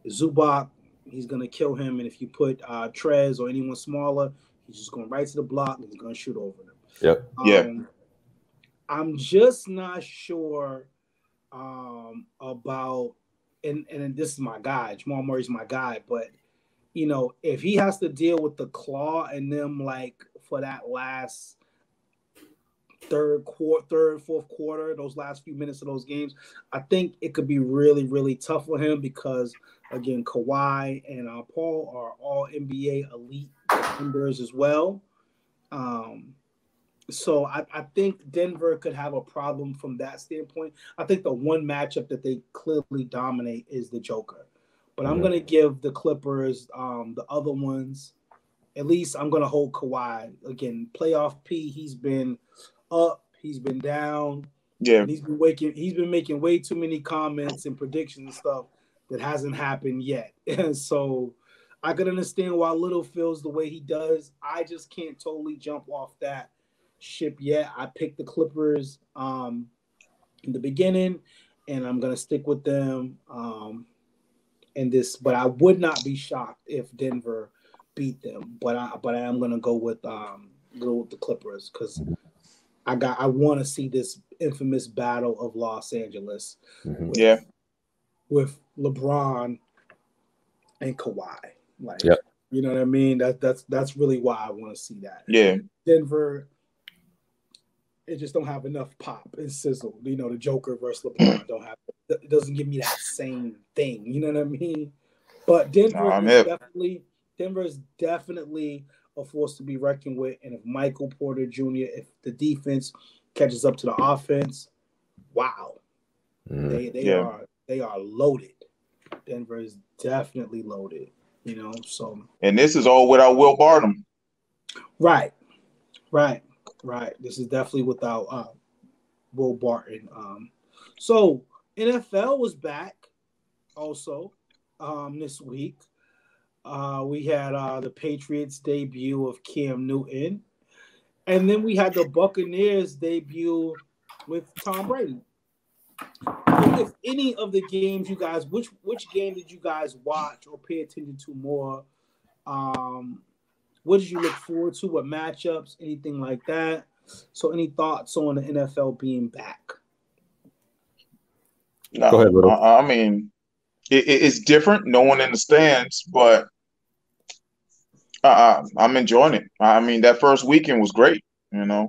Zubac, he's gonna kill him, and if you put Trez or anyone smaller, he's just going right to the block and he's gonna shoot over them. Yep. I'm just not sure about and this is my guy. Jamal Murray's my guy, but if he has to deal with the claw and them like for that last third, fourth quarter, those last few minutes of those games, I think it could be really, really tough for him because again, Kawhi and Paul are all NBA elite defenders as well. So I think Denver could have a problem from that standpoint. I think the one matchup that they clearly dominate is the Joker. But I'm going to give the Clippers the other ones. At least I'm going to hold Kawhi. Again, playoff P, he's been up, he's been down. Yeah. And he's been making way too many comments and predictions and stuff that hasn't happened yet. And so I can understand why Little feels the way he does. I just can't totally jump off that ship yet. I picked the Clippers in the beginning, and I'm going to stick with them. But I would not be shocked if Denver beat them. But I am gonna go with the Clippers because I want to see this infamous battle of Los Angeles. With LeBron and Kawhi. You know what I mean? That's really why I want to see that. Yeah. Denver, it just don't have enough pop and sizzle. The Joker versus LeBron doesn't give me that same thing. You know what I mean? But Denver is definitely a force to be reckoned with. And if Michael Porter Jr., if the defense catches up to the offense, wow, they are loaded. Denver is definitely loaded. So. And this is all without Will Barton. Right. This is definitely without Will Barton. So NFL was back also this week. We had the Patriots debut of Cam Newton, and then we had the Buccaneers debut with Tom Brady. If any of the games you guys, which game did you guys watch or pay attention to more? What did you look forward to? What matchups? Anything like that? So, any thoughts on the NFL being back? No, go ahead, Little. I mean, it's different. No one understands, but I'm enjoying it. I mean, that first weekend was great. I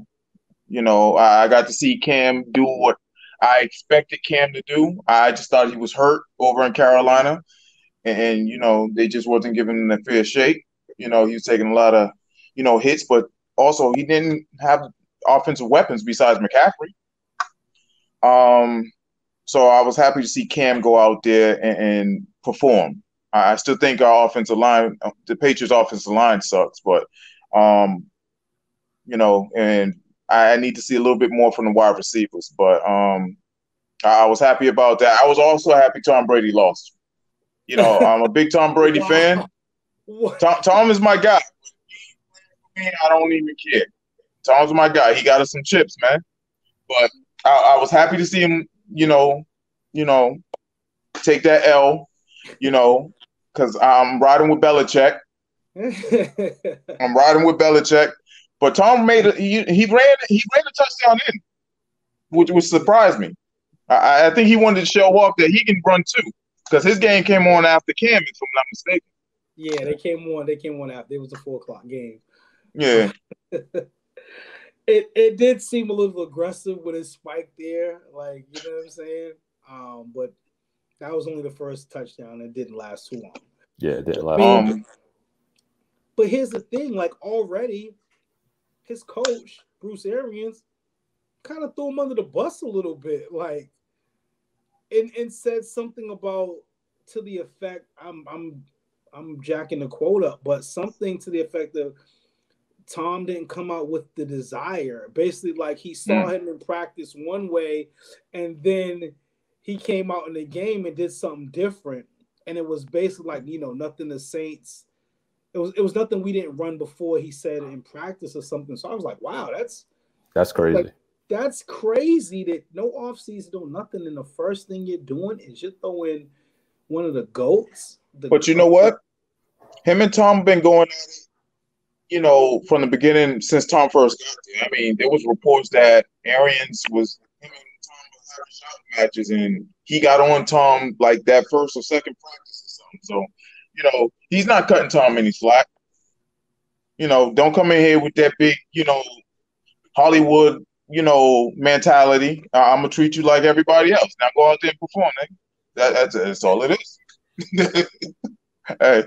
got to see Cam do what I expected Cam to do. I just thought he was hurt over in Carolina, and they just wasn't giving him a fair shake. He was taking a lot of hits, but also he didn't have offensive weapons besides McCaffrey. So I was happy to see Cam go out there and perform. I still think our offensive line, the Patriots' offensive line sucks, but and I need to see a little bit more from the wide receivers. But I was happy about that. I was also happy Tom Brady lost. You know, I'm a big Tom Brady fan. Tom is my guy. I don't even care. Tom's my guy. He got us some chips, man. But I was happy to see him, take that L, because I'm riding with Belichick. I'm riding with Belichick. But Tom he ran a touchdown in, which surprised me. I think he wanted to show off that he can run too, because his game came on after Cam, if I'm not mistaken. Yeah, they came on after. It was a 4:00 game. Yeah. It did seem a little aggressive with his spike there, like, you know what I'm saying? But that was only the first touchdown. It didn't last too long. Yeah, it didn't last long. But here's the thing, like, already his coach, Bruce Arians, kind of threw him under the bus a little bit, like, and said something about, to the effect, I'm jacking the quote up, but something to the effect of, Tom didn't come out with the desire. Basically, like, he saw him in practice one way, and then he came out in the game and did something different. And it was basically like, nothing the Saints. It was nothing we didn't run before, he said, in practice or something. So I was like, wow, that's crazy. Like, that's crazy that no offseason, no nothing, and the first thing you're doing is you're throwing one of the GOATs. But you know what? Him and Tom been going at it, from the beginning since Tom first got there. I mean, there was reports that Arians was him and Tom was having shouting matches, and he got on Tom like that first or second practice or something. So, he's not cutting Tom any slack. Don't come in here with that big, Hollywood, mentality. I'm gonna treat you like everybody else. Now go out there and perform. That's all it is. Hey.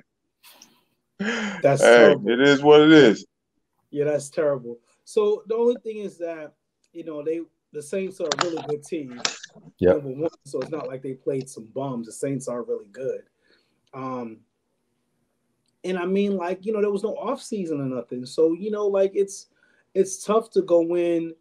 That's terrible. It is what it is. Yeah, that's terrible. So the only thing is that, the Saints are a really good team. Yeah. Number one, so it's not like they played some bums. The Saints are really good. And I mean, like, there was no offseason or nothing. So, like, it's tough to go in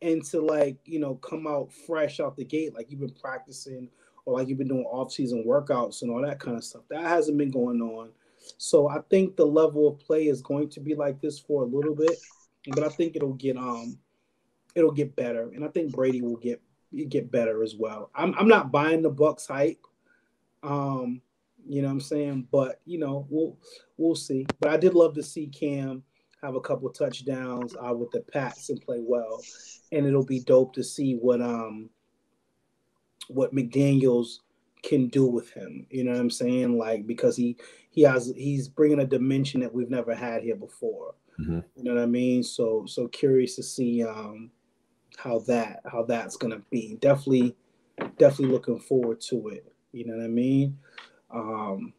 and to, like, come out fresh out the gate, like you've been practicing or like you've been doing off-season workouts and all that kind of stuff. That hasn't been going on. So I think the level of play is going to be like this for a little bit, but I think it'll get better, and I think Brady will get better as well. I'm not buying the Bucks hype, you know what I'm saying, but we'll see. But I did love to see Cam have a couple touchdowns with the Pats and play well, and it'll be dope to see what McDaniels can do with him, you know what I'm saying? Like, because he's bringing a dimension that we've never had here before. Mm-hmm. You know what I mean? So curious to see how that's gonna be. Definitely looking forward to it. You know what I mean? And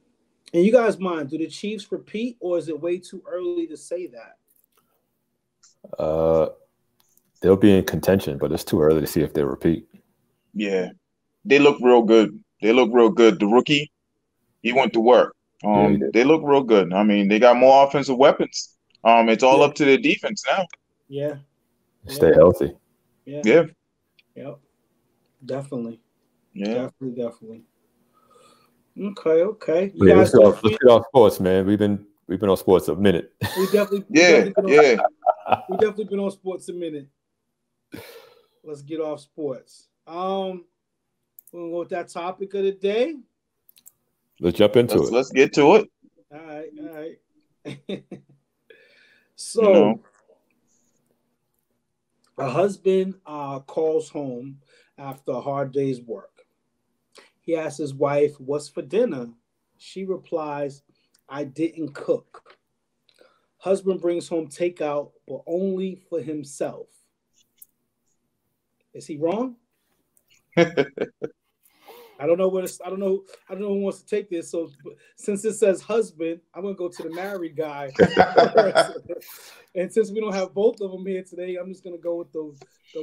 you guys mind, do the Chiefs repeat, or is it way too early to say that? They'll be in contention, but it's too early to see if they repeat. Yeah, they look real good. The rookie, he went to work. They look real good. I mean, they got more offensive weapons. It's all up to their defense now. Yeah. Stay healthy. Yeah. Yep. Definitely. Yeah. Definitely. Okay. Let's get off sports, man. We've been on sports a minute. We definitely we definitely been on sports a minute. Let's get off sports. We're gonna go with that topic of the day. Let's jump into it. Let's get to it. All right. So, a husband calls home after a hard day's work. He asks his wife, "What's for dinner?" She replies, "I didn't cook." Husband brings home takeout, but only for himself. Is he wrong? I don't know who wants to take this. So since it says husband, I'm gonna go to the married guy. And since we don't have both of them here today, I'm just gonna go with the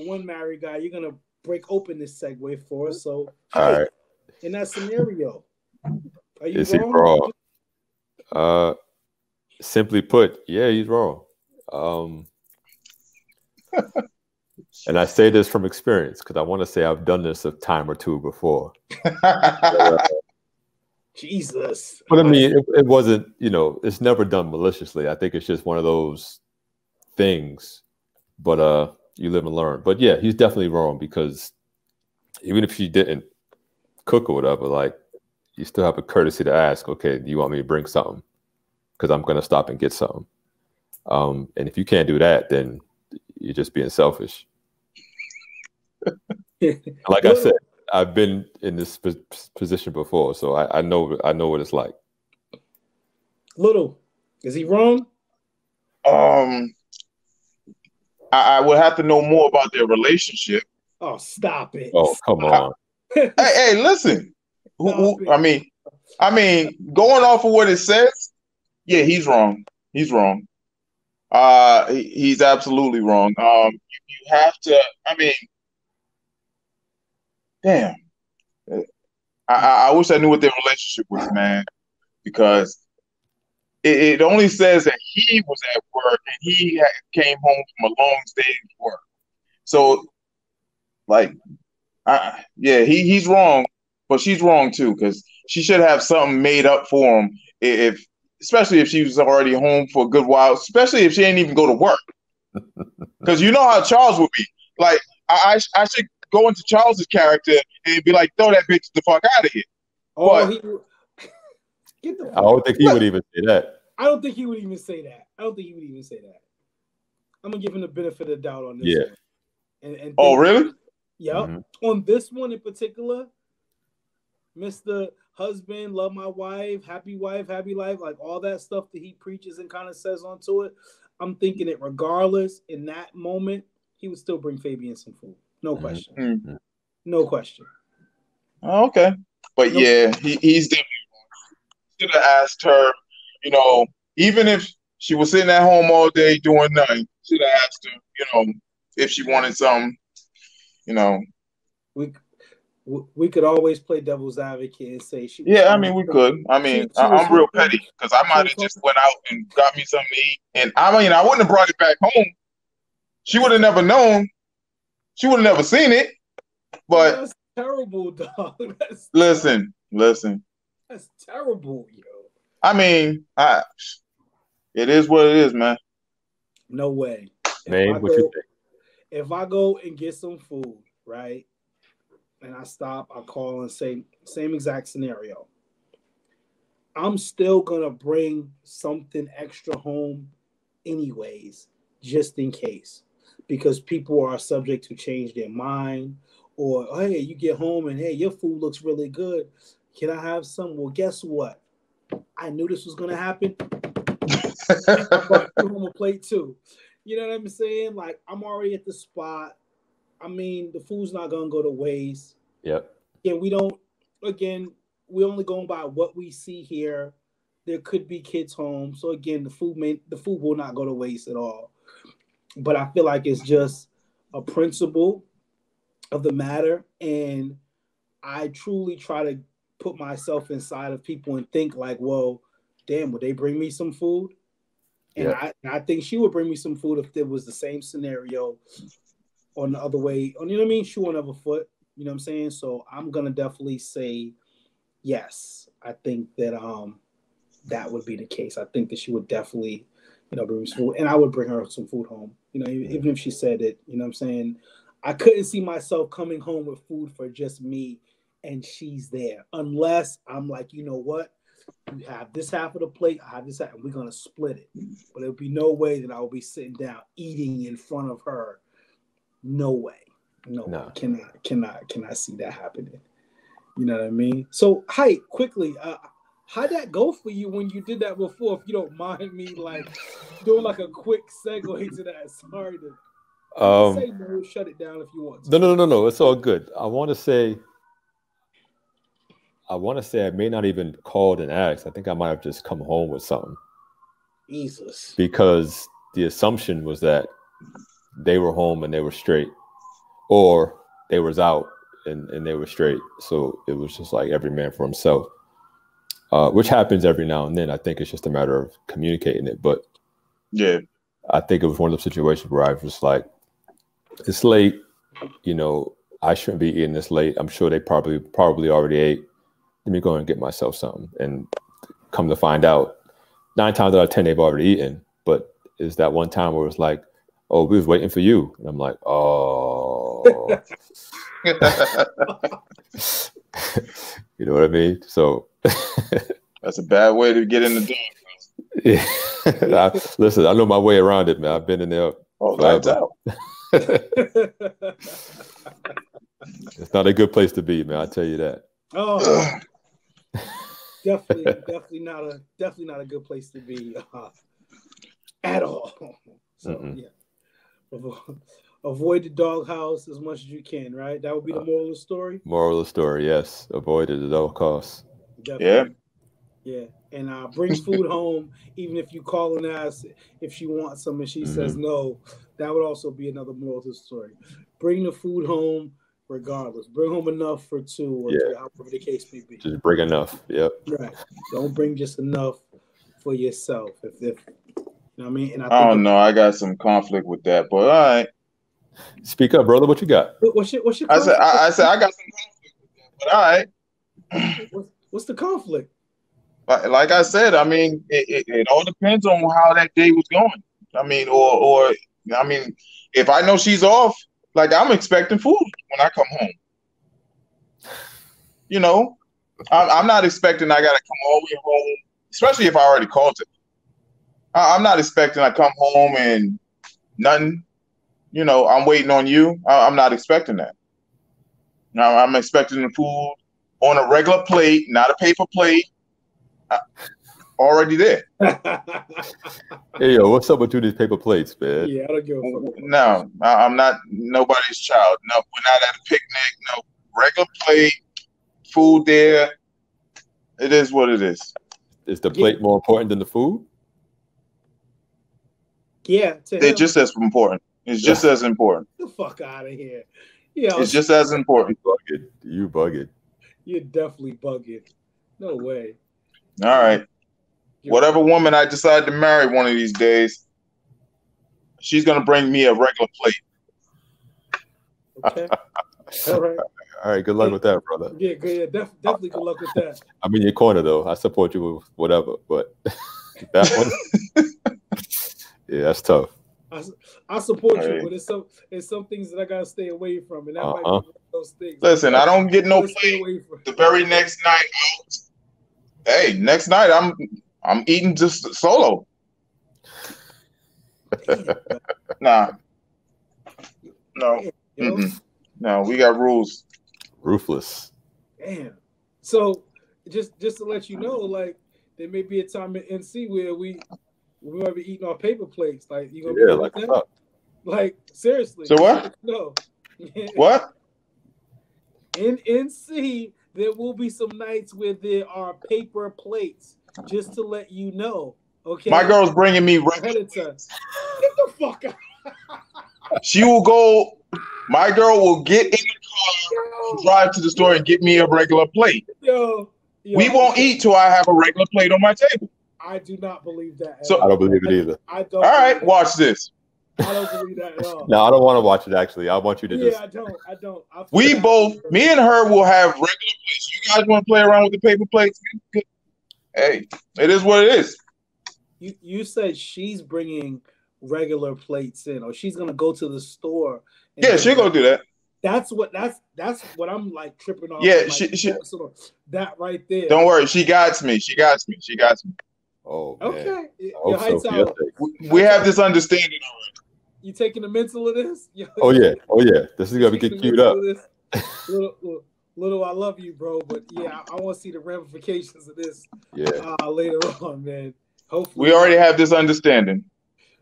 one married guy. You're gonna break open this segue for us. So all right. In that scenario, are you Is wrong? He wrong? Simply put, yeah, he's wrong. And I say this from experience because I want to say I've done this a time or two before. Jesus. But I mean, it wasn't, it's never done maliciously. I think it's just one of those things. But you live and learn. But yeah, he's definitely wrong because even if she didn't cook or whatever, like, you still have a courtesy to ask, okay, do you want me to bring something? Because I'm going to stop and get something. And if you can't do that, then you're just being selfish. Like I said, I've been in this position before, so I know what it's like. Little, is he wrong? I would have to know more about their relationship. Oh, stop it! Oh, come on. Hey, listen. I mean, going off of what it says, yeah, he's wrong. He's wrong. He's absolutely wrong. You have to. I mean, damn. I wish I knew what their relationship was, man, because it only says that he was at work and he came home from a long day's work. So, like, yeah, he's wrong, but she's wrong too, because she should have something made up for him, especially if she was already home for a good while, especially if she didn't even go to work. Because you know how Charles would be. Like, I should go into Charles's character and be like, throw that bitch the fuck out of here. Oh, get the fuck I don't think he would even say that. I don't think he would even say that. I'm gonna give him the benefit of the doubt on this. Yeah. And oh, really? Yep. Mm-hmm. On this one in particular, Mr. Husband, love my wife, happy life, like all that stuff that he preaches and kind of says onto it. I'm thinking it regardless, in that moment, he would still bring Fabian some food. No question. Mm-hmm. No question. Oh, okay. But no, yeah, he's definitely should have asked her, even if she was sitting at home all day doing nothing, should have asked her, if she wanted something, We could always play devil's advocate and say she. Yeah, I mean, we could. I mean, I'm real petty because I might have just went out and got me something to eat, and I mean, I wouldn't have brought it back home. She would have never known. She would have never seen it. But that's terrible, dog. Listen. That's terrible, yo. I mean, it is what it is, man. No way. Man, what you think? If I go and get some food, right, and I stop, I call and say, same exact scenario, I'm still going to bring something extra home anyways, just in case. Because people are subject to change their mind. Or, hey, you get home and, hey, your food looks really good. Can I have some? Well, guess what? I knew this was going to happen. I brought you home a plate too. You know what I'm saying? Like, I'm already at the spot. I mean, the food's not going to go to waste. Yep. And we're only going by what we see here. There could be kids home. So, again, the food will not go to waste at all. But I feel like it's just a principle of the matter. And I truly try to put myself inside of people and think like, well, damn, would they bring me some food? And yeah. I think she would bring me some food if it was the same scenario on the other way. You know what I mean? Shoe on the other foot. You know what I'm saying? So I'm going to definitely say yes. I think that that would be the case. I think that she would definitely, bring me some food. And I would bring her some food home. Even if she said it, you know what I'm saying? I couldn't see myself coming home with food for just me and she's there. Unless I'm like, you know what? You have this half of the plate, I have this half, and we're going to split it. But there'll be no way that I will be sitting down eating in front of her. No way. No. Cannot see that happening. You know what I mean? So, hi, quickly, how'd that go for you when you did that before? If you don't mind me, like, doing like a quick segue to that. Sorry to say no, shut it down if you want to. No. It's all good. I want to say I may not even called and asked. I think I might have just come home with something. Jesus. Because the assumption was that they were home and they were straight, or they was out and they were straight. So it was just like every man for himself, which happens every now and then. I think it's just a matter of communicating it. But yeah, I think it was one of those situations where I was just like, it's late. You know, I shouldn't be eating this late. I'm sure they probably already ate. Let me go and get myself something. And come to find out, 9 times out of 10 they've already eaten. But it's that one time where it's like, oh, we was waiting for you. And I'm like, oh. You know what I mean? So that's a bad way to get in the door. Yeah. Listen, I know my way around it, man. I've been in there. Oh, that's out. It's not a good place to be, man. I tell you that. Oh, definitely not a good place to be at all. So yeah, avoid the doghouse as much as you can. Right, that would be the moral of the story. Moral of the story, yes. Avoid it at all costs. Definitely. Yeah, and bring food home, even if you call and ask if she wants some and she says no. That would also be another moral to the story. Bring the food home regardless. Bring home enough for 2 or 3, however the case may be. Just bring enough. Yep. Right. Don't bring just enough for yourself. If you know what I mean? And I don't know. I got some conflict with that, but all right. Speak up, brother. What you got? What's your I said I got some conflict with that, but all right. What's the conflict? Like I said, I mean, it all depends on how that day was going. I mean, or I mean, if I know she's off, like I'm expecting food when I come home. You know, I'm not expecting I got to come all the way home, especially if I already called it. I'm not expecting I come home and nothing. You know, I'm waiting on you. I'm not expecting that. Now I'm expecting the food on a regular plate, not a paper plate. Already there. Hey, yo, what's up with you these paper plates, man? Yeah, I don't give a fuck. No, I'm not nobody's child. No, we're not at a picnic. No, regular plate, food there. It is what it is. Is the plate more important than the food? Yeah, they're just as important. It's just as important. Get the fuck out of here. Yeah, it's just as important. You bugging. You're definitely bugging. No way. All right. Whatever woman I decide to marry one of these days, she's gonna bring me a regular plate. Okay. All right. All right. Good luck with that, brother. Yeah, good. Yeah, definitely good luck with that. I'm in your corner though. I support you with whatever, but that one, yeah, that's tough. I support you, but it's some things that I gotta stay away from, and that might be one of those things. Listen, I don't get no plate the very next night out. Hey, next night I'm eating just solo. Nah. No. No, we got rules. Ruthless. Damn. So just to let you know, like there may be a time at NC where we might be eating our paper plates. Like you gonna be like that? Like seriously. So what? No. What? In NC, there will be some nights where there are paper plates. Just to let you know, okay. My girl's bringing me regular plates. Get the fuck out. She will go. My girl will get in the car, drive to the store, and get me a regular plate. Yo, we won't eat till I have a regular plate on my table. I do not believe that. So I don't believe it either. I don't. All right, watch this. I don't believe that at all. No, I don't want to watch it. Actually, I want you to just. I don't. We both, me and her, will have regular plates. You guys want to play around with the paper plates? Hey, it is what it is. You said she's bringing regular plates in, or she's gonna go to the store. Yeah, she'll go do that. That's what I'm like tripping off. Yeah, like, she that right there. Don't worry, she got me. She got me. Oh, okay. So. We have this understanding already. You taking the mental of this? Oh yeah. This is gonna get queued up. Little, I love you, bro, but yeah, I want to see the ramifications of this. Yeah. Later on, man. Hopefully, we already have this understanding.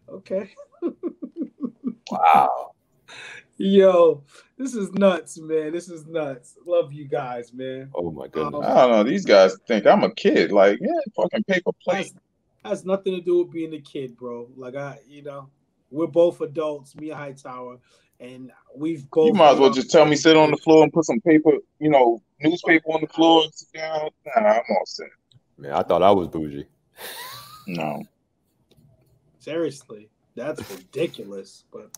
Okay. Wow. Yo, this is nuts, man. This is nuts. Love you guys, man. Oh my goodness. I don't know. These guys think I'm a kid. Like, yeah, fucking paper plate. Has nothing to do with being a kid, bro. Like we're both adults, me and Hightower, and we've both. You might as well just tell me sit on the floor and put some paper, newspaper on the floor and sit down. Nah, I'm all set. Man, I thought I was bougie. No. Seriously, that's ridiculous. But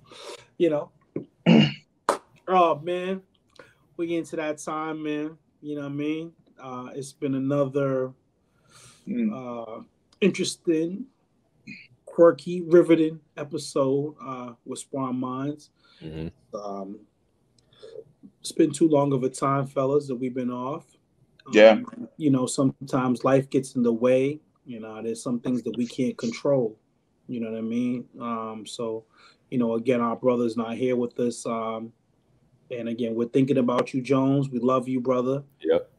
Oh man, we get into that time, man. You know what I mean? It's been another interesting, quirky, riveting episode with Spawn Minds. Mm-hmm. It's been too long of a time, fellas, that we've been off. Yeah. You know, sometimes life gets in the way. You know, there's some things that we can't control. You know what I mean? So, you know, again, our brother's not here with us. And again, we're thinking about you, Jones. We love you, brother. Yep.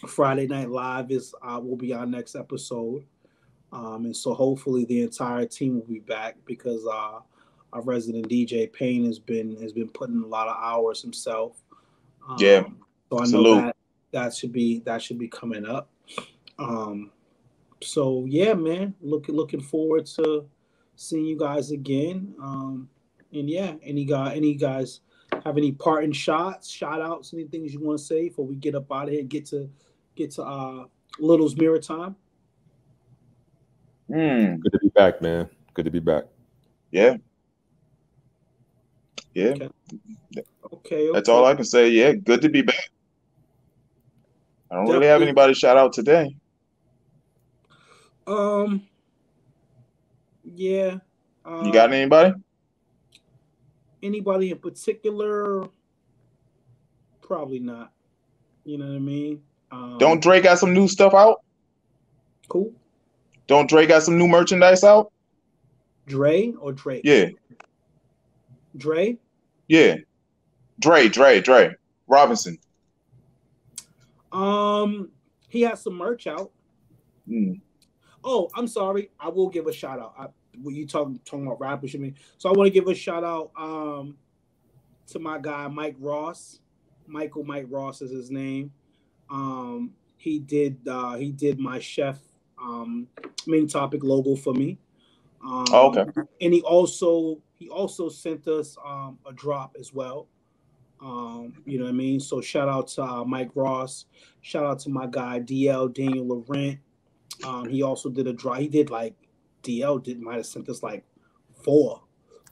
Friday Night Live will be our next episode. And so hopefully the entire team will be back because our resident DJ Payne has been putting a lot of hours himself. Yeah. So I know that should be coming up. So yeah, man, looking forward to seeing you guys again. And yeah, any guys have any parting shots, shout outs, any things you want to say before we get up out of here, get to Little's mirror time? Good to be back, man. Good to be back. Yeah. Okay. That's all I can say. Yeah, good to be back. I don't really have anybody shout out today. Yeah. You got anybody? Anybody in particular? Probably not. You know what I mean? Don't Dre got some new stuff out? Cool. Don't Dre got some new merchandise out? Dre or Drake? Yeah. Dre? Yeah. Dre. Robinson. He has some merch out. Oh, I'm sorry. I will give a shout out. When you talking about rappers, you mean? So I want to give a shout out to my guy Mike Ross. Mike Ross is his name. He did my chef main topic logo for me. Okay. And he also sent us a drop as well. You know what I mean? So shout out to Mike Ross. Shout out to my guy DL Daniel Laurent. He also did a drop. He did like might have sent us like four.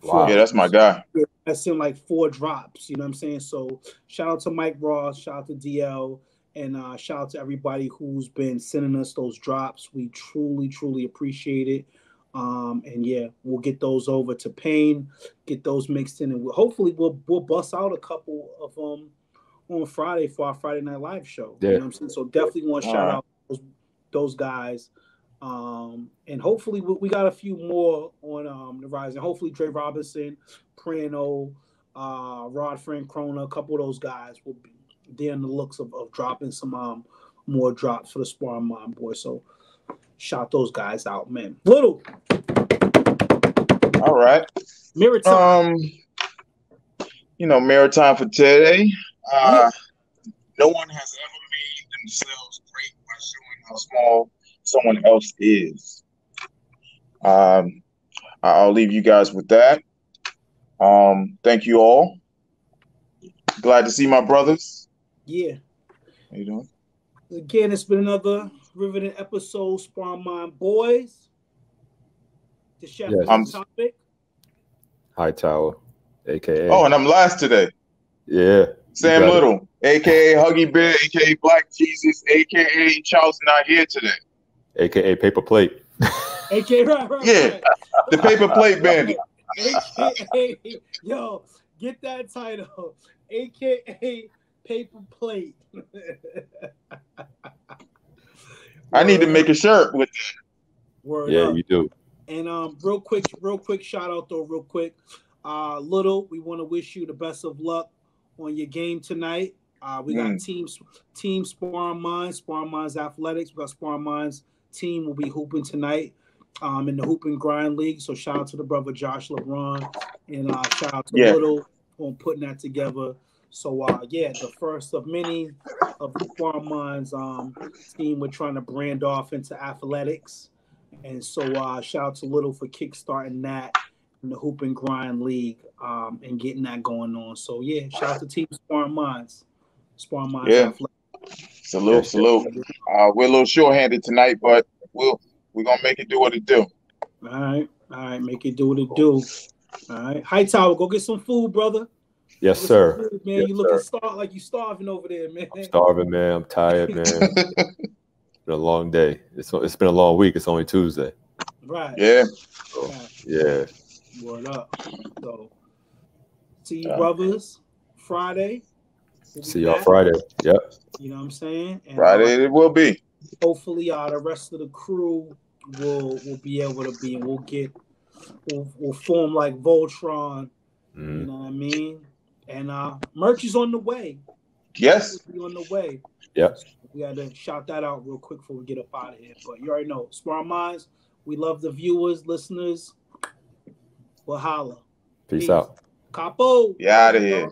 Wow. Yeah, that's my guy. I sent like 4 drops. You know what I'm saying? So shout out to Mike Ross. Shout out to DL. And shout out to everybody who's been sending us those drops. We truly, truly appreciate it. And yeah, we'll get those over to Payne, get those mixed in, and hopefully we'll bust out a couple of them on Friday for our Friday Night Live show. Yeah. You know what I'm saying? So definitely want to shout out those guys. And hopefully we got a few more on the rise. And hopefully Dre Robinson, Prano, Rod Frank Krona, a couple of those guys will be there in the looks of dropping some more drops for the Spawn Mind boys. So shout those guys out, man. Little. All right. Mirror time. Mirror time for today. No one has ever made themselves great by showing how small someone else is. I'll leave you guys with that. Thank you all. Glad to see my brothers. Yeah. How you doing? Again, it's been another riveting episode, Spawn Mind Boys. The chef is on topic. Hightower, a.k.a. Oh, and I'm last today. Yeah. Sam Little, a.k.a. Huggy Bear, a.k.a. Black Jesus, a.k.a. Charles not here today. A.k.a. Paper Plate. A.k.a. Right. Yeah, the Paper Plate Bandit. A.k.a. Yo, get that title. A.k.a. Paper Plate. I need to make a shirt with that. Word yeah, up. you do. And real quick shout out though, real quick. Little, we want to wish you the best of luck on your game tonight. We got team Spawn Minds Athletics. We got Spawn Minds team will be hooping tonight in the Hoop and Grind League. So shout out to the brother Josh LeBron and shout out to Little on putting that together. So the first of many of the Spawn Minds team we're trying to brand off into athletics. And so shout out to Little for kickstarting that in the Hoop and Grind League and getting that going on. So yeah, shout out to Team Spawn Minds. Spawn Minds. Yeah. Salute. We're a little short-handed tonight, but we're gonna make it do what it do. All right, make it do what it do. All right, Hightower, go get some food, brother. Yes, sir. Food, man. Yes, you looking like you starving over there, man. I'm starving, man. I'm tired, man. It's been a long day. It's been a long week. It's only Tuesday. Right. Yeah. So, yeah. Word up. So, see you brothers Friday. See y'all Friday. Yep. You know what I'm saying? And, Friday it will be. Hopefully, the rest of the crew will be able to be, and we'll form like Voltron. Mm. You know what I mean? And merch is on the way. Yes. On the way. Yep. So we got to shout that out real quick before we get up out of here. But you already know, Smart Minds. We love the viewers, listeners. We'll holla. Peace out. Capo. Get out of here.